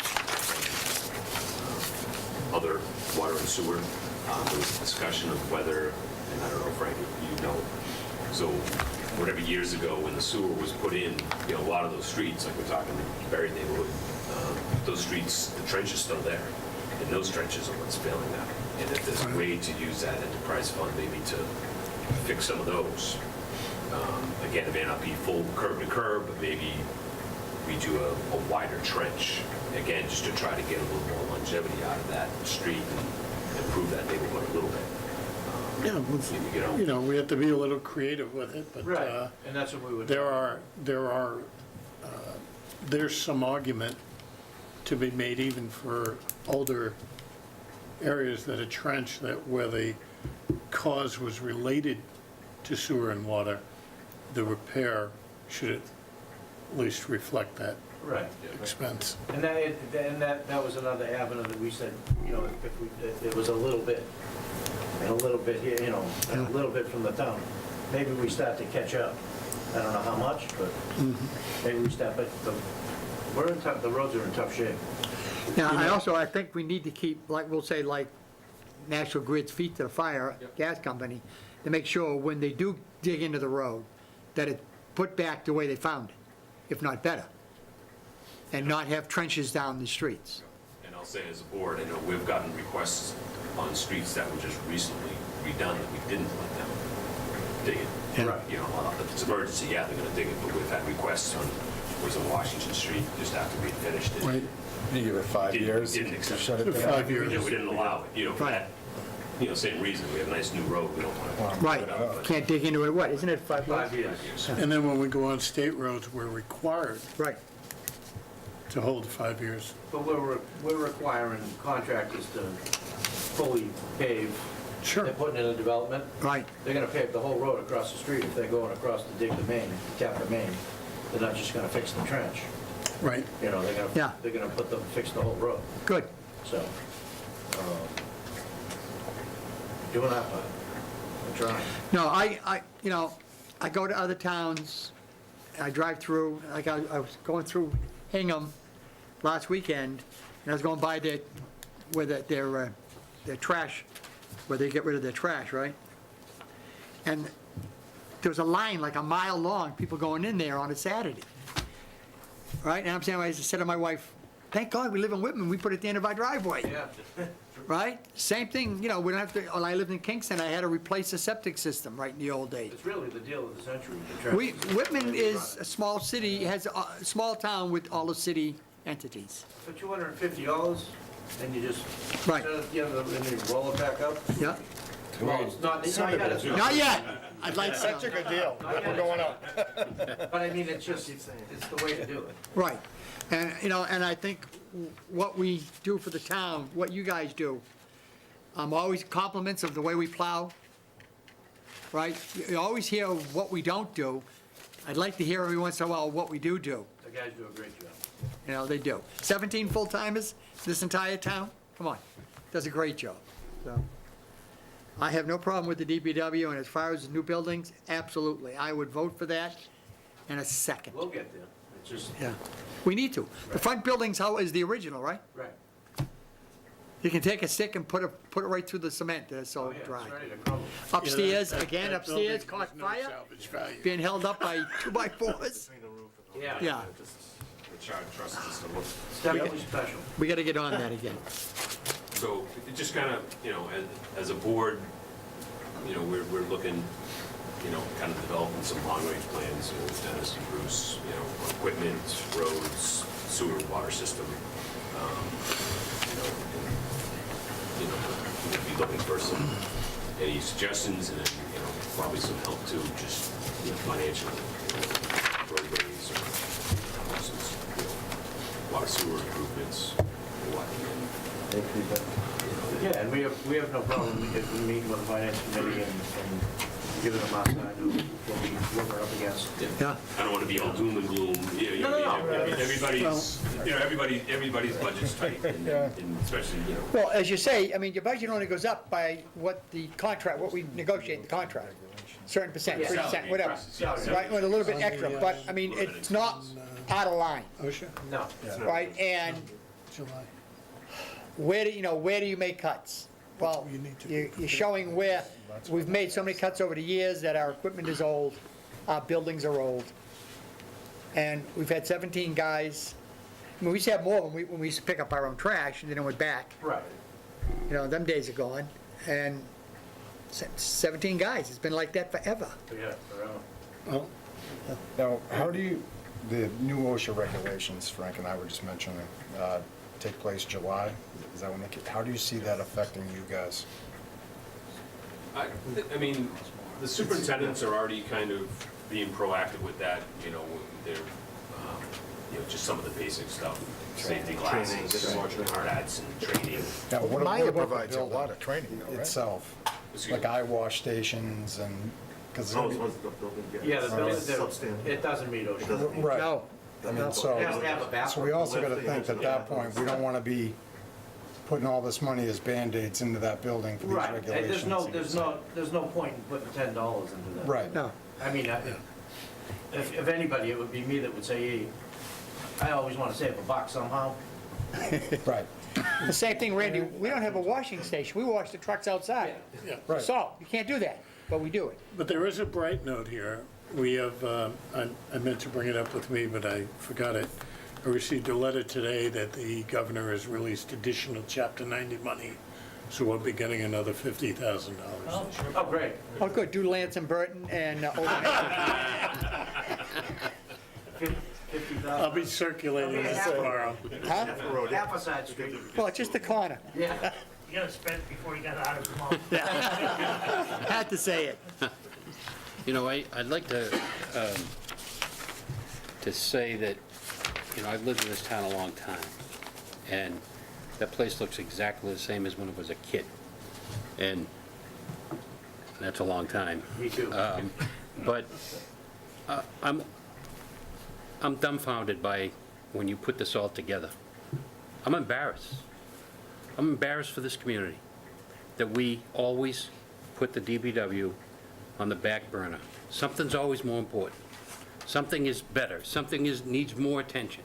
Other water and sewer, there was discussion of whether, and I don't know, Frank, if you know, so whatever years ago when the sewer was put in, you know, a lot of those streets, like we're talking Berry neighborhood, those streets, the trench is still there, and those trenches are what's failing now. And if there's a way to use that enterprise fund maybe to fix some of those, again, it may not be full curb to curb, but maybe we do a wider trench, again, just to try to get a little more longevity out of that street and improve that neighborhood a little bit. Yeah, you know, we have to be a little creative with it, but Right, and that's what we would. there's some argument to be made even for older areas that are trenched, that where the cause was related to sewer and water, the repair should at least reflect that Right. expense. And that was another avenue that we said, you know, if it was a little bit, and a little bit here, you know, and a little bit from the town, maybe we start to catch up. I don't know how much, but maybe we start, but We're in tough, the roads are in tough shape. Now, I think we need to keep, like, we'll say, like, National Grid's feet to the fire, gas company, to make sure when they do dig into the road, that it's put back the way they found it, if not better, and not have trenches down the streets. And I'll say as a board, I know we've gotten requests on streets that were just recently redone that we didn't let them dig it. Yeah. Right. You know, if it's emergency, yeah, they're gonna dig it, but we've had requests on, was on Washington Street, just after we finished it. Right. You give it 5 years, Didn't accept shut it it. down. 5 years. Yeah, we didn't allow it, you know, for Right. that, you know, same reason, we have a nice new road, we don't wanna. Right, put it up, but- can't dig into it, what, isn't it 5 years? 5 years. And then when we go on state roads, we're required Right, to hold 5 years. But we're requiring contractors to fully pave. Sure. They're putting in a development. right, They're gonna pave the whole road across the street if they're going across to dig the main, tap the main. They're not just gonna fix the trench. Right. You know, Yeah. they're gonna fix the whole road. good. So, doing our part. We're trying. No, I go to other towns, I drive through, like I was going through Hingham last weekend, and I was going by where their trash, where they get rid of their trash, right? And there was a line like a mile long, people going in there on a Saturday. Right, and I'm saying, I said to my wife, thank God we live in Whitman, we put it at the end of our driveway. Yeah. Right? Same thing, we don't have to, when I lived in Kingston, I had to replace the septic system, right, in the old days. It's really the deal of the century. the trench. Whitman is a small city, has a small town with all the city entities. For $250, and you just Right. set it at the end of the, and you roll it back up. Yeah? Well, it's not yet. It's Not yet. I'd like Such a to, good deal, Not yet. we're going up. But I mean, it's just, it's the way to do it. right. And, and I think what we do for the town, what you guys do, always compliments of the way we plow, right? You always hear what we don't do. I'd like to hear every once in a while what we do. The guys do a great job. They do. 17 full-timers, this entire town, come on, does a great job. So, I have no problem with the DPW, and as far as the new buildings, absolutely. I would vote for that in a second. We'll get there. It's just, Yeah, we need to. The front building's how is the original, right? right. You can take a stick and put it right through the cement, Oh, so yeah, dry. it's ready to crumble. Upstairs, Yeah, that- again, that building upstairs, caught has no fire, salvage value. being held up by 2x4s. Yeah. Yeah, The charter trust system. It's definitely special. we gotta get on that again. So it just kind of, as a board, we're looking, kind of developing some long-range plans, with Dennis and Bruce, equipment, roads, sewer, water system. We'll be looking for any suggestions and then, probably some help too, just, financially, roadways or some, water sewer improvements, what, Yeah, and we have no problem if we meet with the finance committee and giving them our side of what we're up against. Yeah, I don't want to be all doom and gloom. Everybody's budget's tight, and especially, well, as you say, your budget only goes up by what we negotiate in the contract. Certain percent, Yeah. 3%, whatever. Salary. Right, with a little bit extra, but, it's not out of line, OSHA, No. right? And July. where do you make cuts? Well, You need to- you're showing where, we've made so many cuts over the years that our equipment is old, our buildings are old. And we've had 17 guys, we used to have more when we used to pick up our own trash and then it went back. Right. Them days are gone. And 17 guys, it's been like that forever. Yeah, forever. Well, Now, how do you, the new OSHA regulations, Frank and I were just mentioning, take place July? Is that when how do you see that affecting you guys? I mean, the superintendents are already kind of being proactive with that, they're, just some of the basic stuff, safety glasses, hard hats and training. Now, what Maya about the provides a building lot of training, though, right? itself? Excuse Like me. eye wash stations and, because, Yeah, the building, it doesn't meet OSHA. right. No, I mean, It has to have a so bathroom. we also got to think at that point, we don't want to be putting all this money as Band-Aids into that building for these Right, and regulations. there's no point in putting $10 into that. Right. no. I mean, if anybody, it would be me that would say, hey, I always want to save a buck somehow. Right, The same thing, Randy, we don't have a washing station, we wash the trucks outside. Yeah. right. So, you can't do that, but we do it. But there is a bright note here. We have, I meant to bring it up with me, but I forgot it. I received a letter today that the governor has released additional Chapter 90 money, so we'll be getting another $50,000. Oh, great. Oh, good, do Lance and Burton and Overton. I'll be circulating this tomorrow. Huh? Half a side street. Well, just the corner. Yeah. You gotta spend it before you got out of the mall. Had to say it. You know, I'd like to say that, you know, I've lived in this town a long time, and that place looks exactly the same as when it was a kid. And that's a long time. Me too. But I'm dumbfounded by when you put this all together. I'm embarrassed. I'm embarrassed for this community that we always put the DPW on the back burner. Something's always more important. Something is better. Something needs more attention.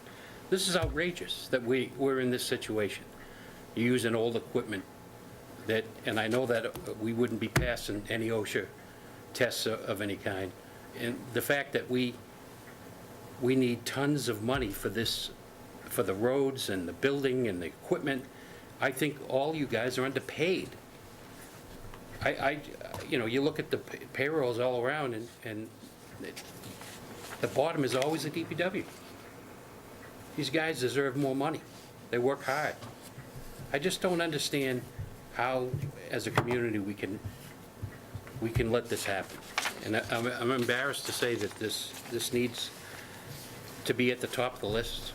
This is outrageous that we're in this situation. You're using old equipment that, and I know that we wouldn't be passing any OSHA tests of any kind. And the fact that we need tons of money for this, for the roads and the building and the equipment, I think all you guys are underpaid. You know, you look at the payrolls all around, and the bottom is always the DPW. These guys deserve more money. They work hard. I just don't understand how, as a community, we can let this happen. And I'm embarrassed to say that this needs to be at the top of the list.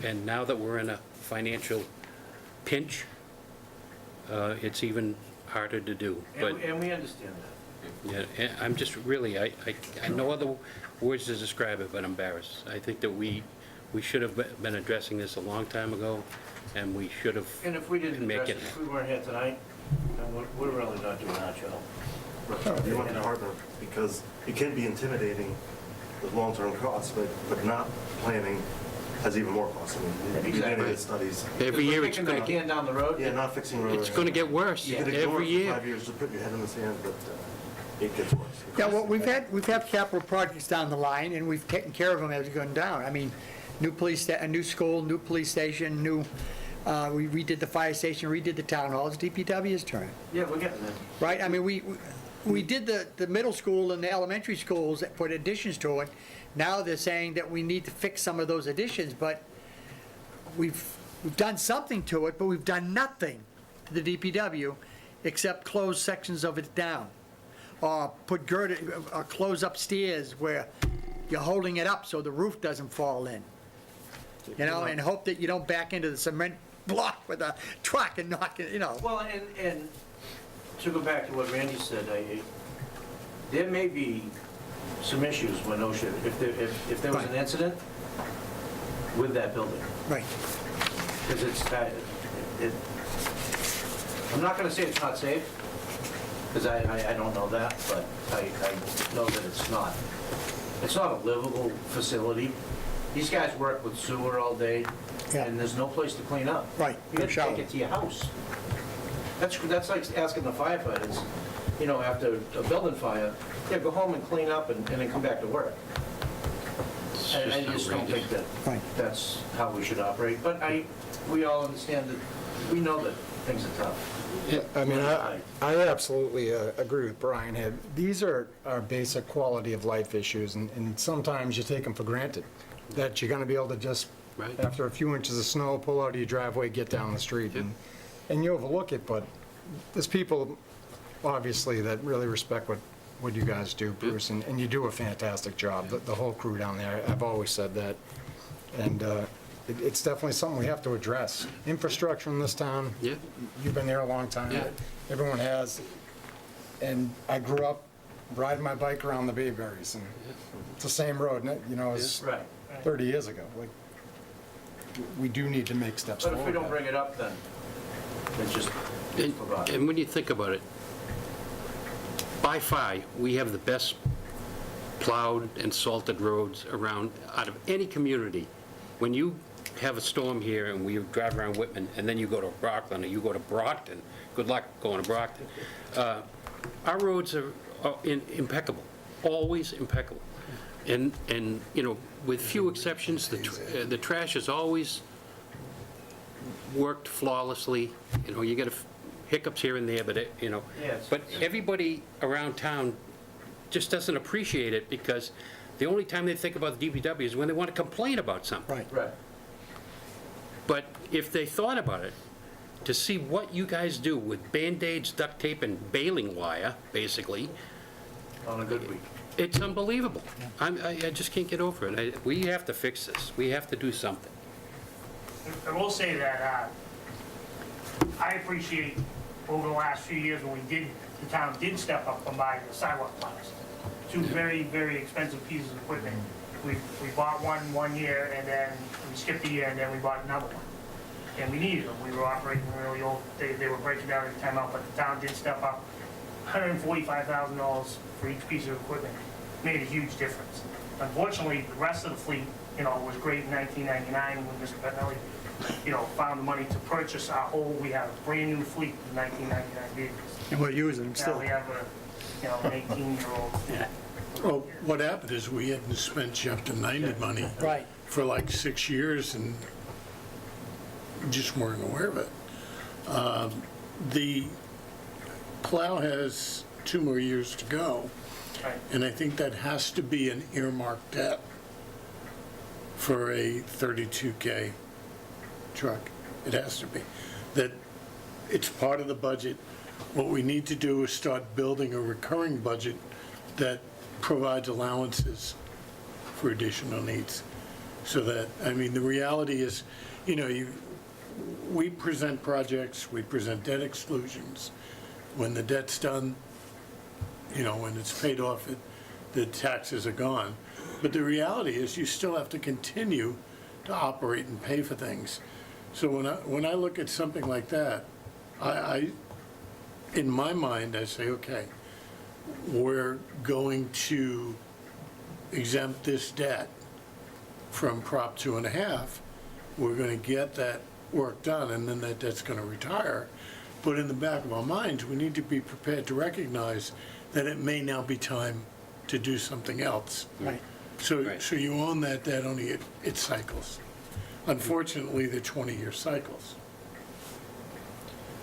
And now that we're in a financial pinch, it's even harder to do. But And we understand that. yeah, and I'm just really, I no other words to describe it, but embarrassed. I think that we should have been addressing this a long time ago, and we should have. And if we didn't make address it, if we weren't here tonight, then we're really not doing our job. You want the partner, because it can be intimidating with long-term costs, but not planning has even more costs. I mean, you do any of the studies. Every year it's Kicking going that to, can down the road. Yeah, not fixing roads. it's going to get worse You could ignore every it for year. 5 years, just put your head in the sand, but it gets worse. Yeah, well, we've had capital projects down the line, and we've taken care of them as we've gone down. I mean, a new school, new police station, we redid the fire station, redid the town hall. It's DPW's turn, Yeah, we're getting there. right? I mean, we did the middle school and the elementary schools that put additions to it. Now they're saying that we need to fix some of those additions, but we've done something to it, but we've done nothing to the DPW except close sections of it down. Or put girder, or close upstairs where you're holding it up so the roof doesn't fall in. You know, and hope that you don't back into the cement block with a truck and knock it, you know. Well, and to go back to what Randy said, there may be some issues when OSHA, if there was an Right. incident with that building. Right. Because I'm not gonna say it's not safe, because I don't know that, but I know that it's not. It's not a livable facility. These guys work with sewer all day, Yeah. and there's no place to clean up. Right, You no have to shower. take it to your house. That's like asking the firefighters, you know, after a building fire, yeah, go home and clean up and then come back to work. And I just don't think that Right. that's how we should operate, but we all understand that, we know that things are tough. I mean, I absolutely agree with Brian here. These are our basic quality of life issues, and sometimes you take them for granted, that you're gonna be able to just, Right. after a few inches of snow, pull out of your driveway, get down the street, and you overlook it, but there's people, obviously, that really respect what you guys do, Bruce, and you do a fantastic job, the whole crew down there. I've always said that, and it's definitely something we have to address. Infrastructure in this town, Yeah. you've been there a long time. Yeah. Everyone has. And I grew up riding my bike around the Bayberries, and it's the same road, you know, as Right. 30 years ago. Like, we do need to make steps But forward. if we don't bring it up, then it's just forgotten. And when you think about it, by far, we have the best plowed and salted roads around, out of any community when you have a storm here and we drive around Whitman, and then you go to Rockland, or you go to Brockton, good luck going to Brockton, our roads are impeccable, always impeccable. And, you know, with few exceptions, the trash is always worked flawlessly. You know, you get hiccups here and there, but, you know, Yes. but everybody around town just doesn't appreciate it, because the only time they think about the DPW is when they want to complain about something. Right. Right. But if they thought about it, to see what you guys do with Band-Aids, duct tape, and baling wire, basically, On a good week. it's unbelievable. I just can't get over it. We have to fix this. We have to do something. I will say that I appreciate over the last few years when the town did step up and buy the sidewalk plows. Two very, very expensive pieces of equipment. We bought one year, and then we skipped a year, and then we bought another one. And we needed them. We were operating really old. They were breaking down every time out, but the town did step up. $145,000 for each piece of equipment made a huge difference. Unfortunately, the rest of the fleet, you know, was great in 1999 when Mr. Pettinelli, you know, found the money to purchase our whole, we have a brand-new fleet of 1999 vehicles. And we're using them Now still. we have an 18-year-old. Well, what happened is we hadn't spent chapter 90 money Right. for like 6 years and just weren't aware of it. The plow has 2 more years to go, Right. and I think that has to be an earmarked debt for a 32K truck. It has to be. That it's part of the budget. What we need to do is start building a recurring budget that provides allowances for additional needs. So that, I mean, the reality is, you know, we present projects, we present debt exclusions. When the debt's done, you know, when it's paid off, the taxes are gone. But the reality is you still have to continue to operate and pay for things. So when I look at something like that, I in my mind, I say, okay, we're going to exempt this debt from Prop 2.5. We're going to get that work done, and then that debt's going to retire. But in the back of our minds, we need to be prepared to recognize that it may now be time to do something else. Right. So Right. you own that debt, only it cycles. Unfortunately, they're 20-year cycles.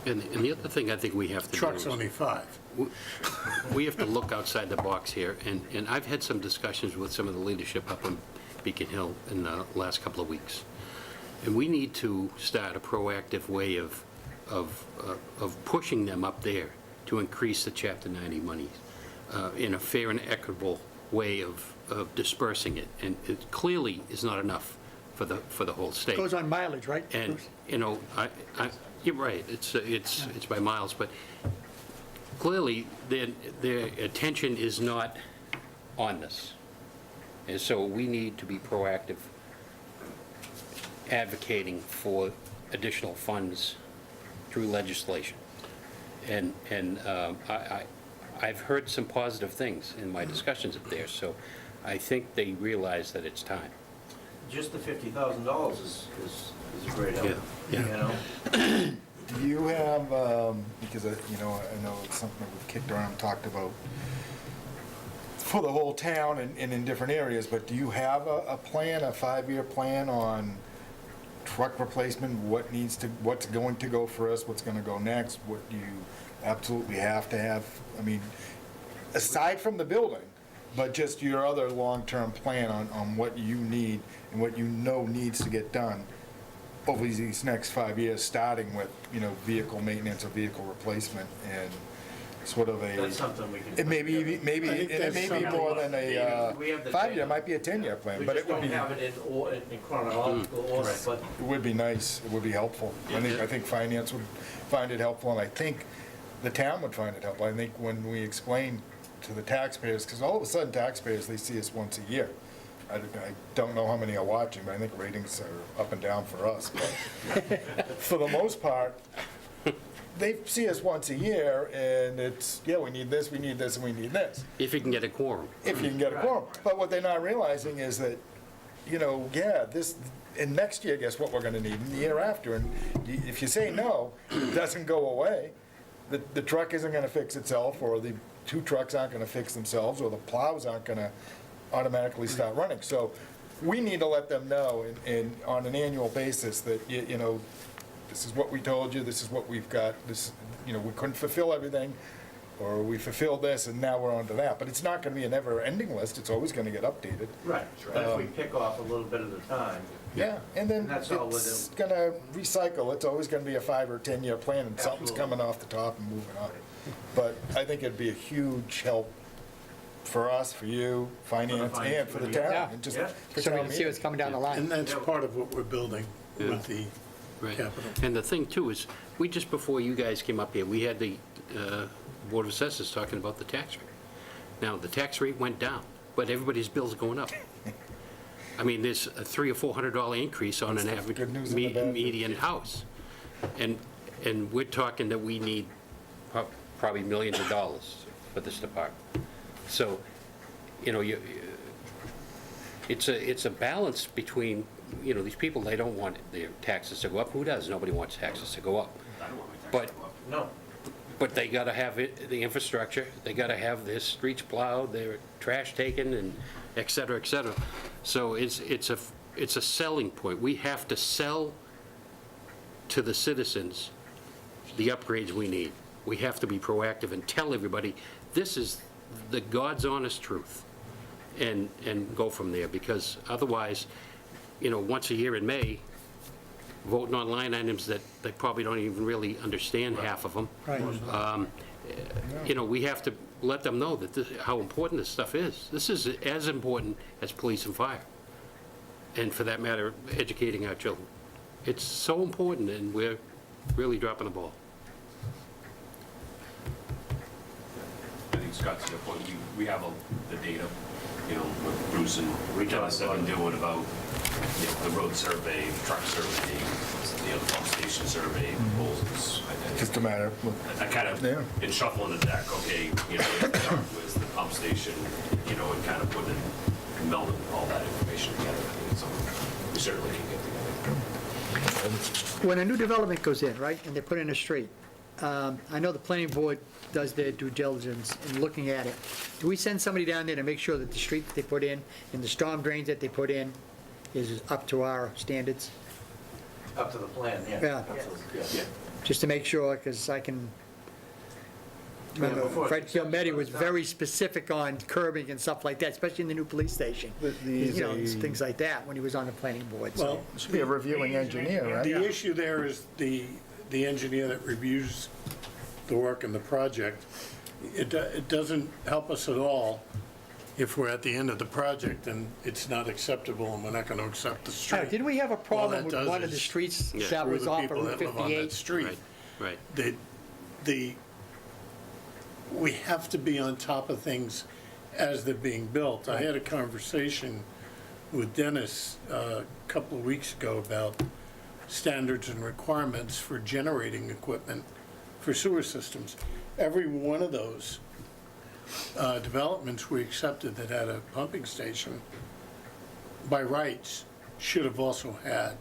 And the other thing I think we have to do Truck's is, only 5. we have to look outside the box here, and I've had some discussions with some of the leadership up on Beacon Hill in the last couple of weeks. And we need to start a proactive way of pushing them up there to increase the Chapter 90 money in a fair and equitable way of dispersing it. And it clearly is not enough for the whole state. Goes on mileage, right? And, Bruce? you know, you're right, it's by miles, but clearly, their attention is not on this. And so we need to be proactive, advocating for additional funds through legislation. And I've heard some positive things in my discussions up there, so I think they realize that it's time. Just the $50,000 is a great help, Yeah, you yeah. know? Do you have, because, you know, I know it's something that we've kicked around and talked about for the whole town and in different areas, but do you have a plan, a 5-year plan on truck replacement, what's going to go first, what's gonna go next, what do you absolutely have to have? I mean, aside from the building, but just your other long-term plan on what you need and what you know needs to get done over these next 5 years, starting with, you know, vehicle maintenance or vehicle replacement and sort of a. That's something we can. It may be, I think it may that's be more something- than a We have the 5-year, data. might be a 10-year plan, We but just it would don't be, have it in chronological order, but it would be nice, it would be helpful. I think finance would find it helpful, and I think the town would find it helpful. I think when we explain to the taxpayers, because all of a sudden taxpayers, they see us once a year. I don't know how many are watching, but I think ratings are up and down for us. But for the most part, they see us once a year, and it's, yeah, we need this, and we need this. If you can get a quorum. If you can get a quorum. But what they're not realizing is that yeah, this, and next year, guess what we're gonna need, and the year after, and if you say no, it doesn't go away, the truck isn't gonna fix itself, or the 2 trucks aren't gonna fix themselves, or the plows aren't gonna automatically start running. So we need to let them know, and on an annual basis, that, this is what we told you, this is what we've got, this, we couldn't fulfill everything, or we fulfilled this, and now we're on to that. But it's not gonna be a never-ending list, it's always gonna get updated. Right, but if we pick off a little bit at a time, Yeah, and then That's all we'll it's do. gonna recycle, it's always gonna be a 5 or 10-year plan, and something's Absolutely. coming off the top and moving on. But I think it'd be a huge help for us, for you, finance, and for the town, Yeah. and just Yeah. for So we town can see what's meeting. coming down the line. And that's part of what we're building with the Right. capital. And the thing too is, just before you guys came up here, we had the Board of Assessors talking about the tax rate. Now, the tax rate went down, but everybody's bills are going up. I mean, there's a $300 or $400 increase on an That's the average good news and the bad news. median house. And we're talking that we need probably millions of dollars for this department. So, it's a balance between, these people, they don't want their taxes to go up. Who does? Nobody wants taxes to go up. I don't want my taxes But to go up. no. But they gotta have the infrastructure, they gotta have their streets plowed, their trash taken, and et cetera, et cetera. So it's a selling point. We have to sell to the citizens the upgrades we need. We have to be proactive and tell everybody, this is the God's honest truth, and go from there, because otherwise, once a year in May, voting on line items that they probably don't even really understand, half of them. Right. We have to let them know that how important this stuff is. This is as important as police and fire, and for that matter, educating our children. It's so important, and we're really dropping the ball. I think Scott, to your point, we have the data, what Bruce and Dennis have been doing about, the road survey, the truck survey, the pump station survey, proposals. Just a matter of, I kind of, Yeah. in shuffling the deck, okay, where's the truck, where's the pump station, and kind of putting, melding all that information together. I think it's something we certainly can get together. When a new development goes in, right, and they put in a street, I know the planning board does their due diligence in looking at it. Do we send somebody down there to make sure that the street that they put in and the storm drains that they put in is up to our standards? Up to the plan, yeah. Yeah. Absolutely, yeah. Just to make sure, because I can remember before Fred it's accepted Gilmetti was by the town. very specific on curbing and stuff like that, especially in the new police station. Things like that, when he was on the planning board, so. Well, should be a reviewing engineer, right? the issue there is the engineer that reviews the work and the project. It doesn't help us at all if we're at the end of the project and it's not acceptable and we're not going to accept the street. Didn't we have a All problem that with does one of the is streets Yeah. that screw was the off of people Route that live on that 58? street. Right. We have to be on top of things as they're being built. I had a conversation with Dennis a couple of weeks ago about standards and requirements for generating equipment for sewer systems. Every one of those developments we accepted that had a pumping station, by rights, should have also had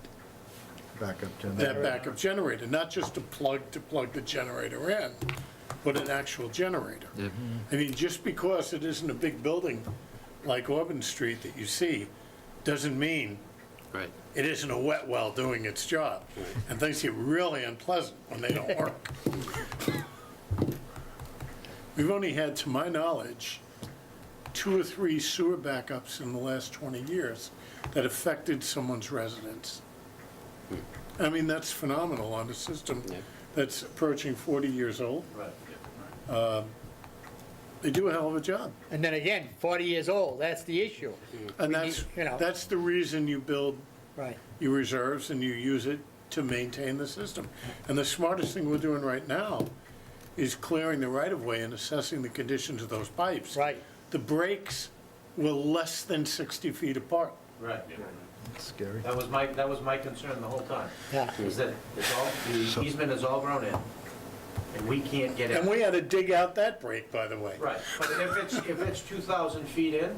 Backup to that backup generator, not just to plug the generator in, but an actual generator. I mean, just because it isn't a big building like Auburn Street that you see, doesn't mean Right. it isn't a wet well doing its job. And things get really unpleasant when they don't work. We've only had, to my knowledge, 2 or 3 sewer backups in the last 20 years that affected someone's residence. I mean, that's phenomenal on a system Yeah. that's approaching 40 years old. Right. They do a hell of a job. And then again, 40 years old, that's the issue. And We need, that's the reason you build Right. your reserves and you use it to maintain the system. And the smartest thing we're doing right now is clearing the right-of-way and assessing the conditions of those pipes. Right. The breaks were less than 60 feet apart. Right. Scary. That was my concern the whole time. Yeah. Is that the easement is all grown in, and we can't get it. And we had to dig out that break, by the way. Right, but if it's 2,000 feet in,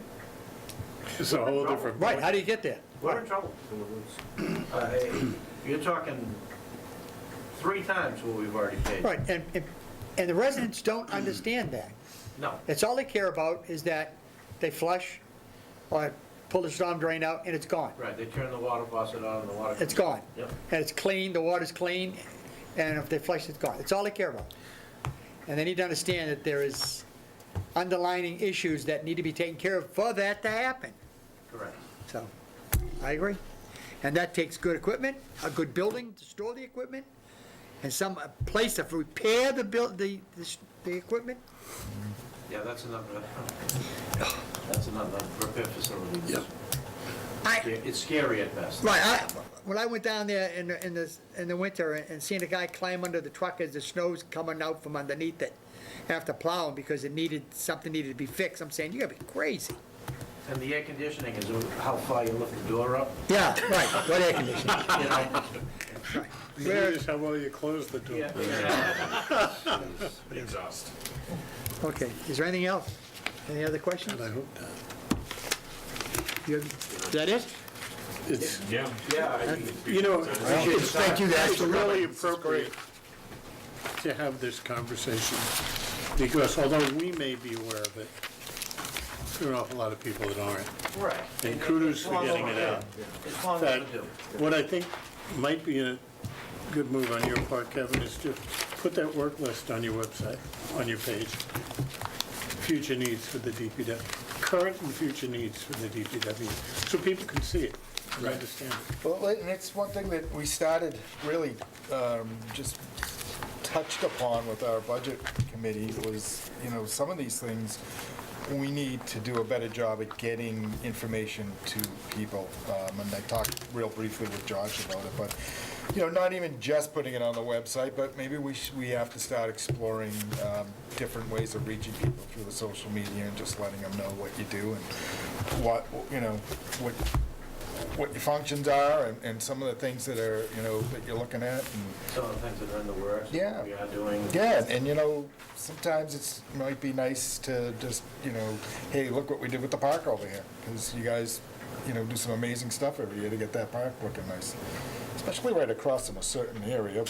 It's a whole different. Right, how do you get there? We're in trouble. You're talking 3 times what we've already paid. Right, and the residents don't understand that. No. That's all they care about is that they flush or pull the storm drain out and it's gone. Right, they turn the water faucet on and the water. It's comes gone. out. Yep. And it's clean, the water's clean, and if they flush, it's gone. That's all they care about. And they need to understand that there is underlining issues that need to be taken care of for that to happen. Correct. So, I agree. And that takes good equipment, a good building to store the equipment, and some place to repair the equipment. Yeah, that's another repair facility. Yep. It's scary at best. Right, when I went down there in the winter and seeing a guy climb under the truck as the snow's coming out from underneath it after plowing because something needed to be fixed, I'm saying, you gotta be crazy. And the air conditioning is how far you lift the door up. Yeah, right, what air conditioning, You know? right. Notice how well you close the door. Yeah. Exhaust. Okay, is there anything else? Any other questions? I hope not. Is that it? It's, Yeah. Yeah. you know, Thank you guys it's for really coming. appropriate to have this conversation, because although we may be aware of it, there are an awful lot of people that aren't. Right. And kudos for getting it out. It's long That, overdue. what I think might be a good move on your part, Kevin, is to put that work list on your website, on your page. Future needs for the DPW, current and future needs for the DPW, so people can see it and understand it. Well, and it's one thing that we started really just touched upon with our budget committee was, some of these things, we need to do a better job at getting information to people. And I talked real briefly with Josh about it, but, not even just putting it on the website, but maybe we have to start exploring different ways of reaching people through the social media and just letting them know what you do and what your functions are and some of the things that are, that you're looking at. And Some of the things that are in the works. Yeah. We are doing. yeah, and sometimes it might be nice to just, hey, look what we did with the park over here, because you guys, do some amazing stuff every year to get that park looking nice. Especially right across from a certain area,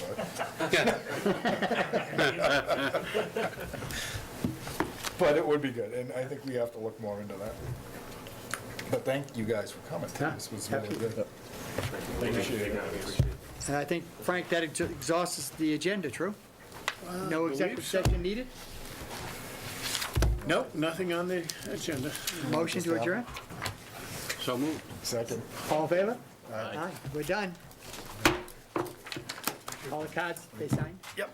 but it would be good, and I think we have to look more into that. But thank you guys for coming. This was really good. Appreciate it. And I think, Frank, that exhausts the agenda, true? No executive session needed? Nope, nothing on the agenda. Motion to adjourn? So moved. Second. All in favor? Aye. We're done. All the cards, they signed? Yep.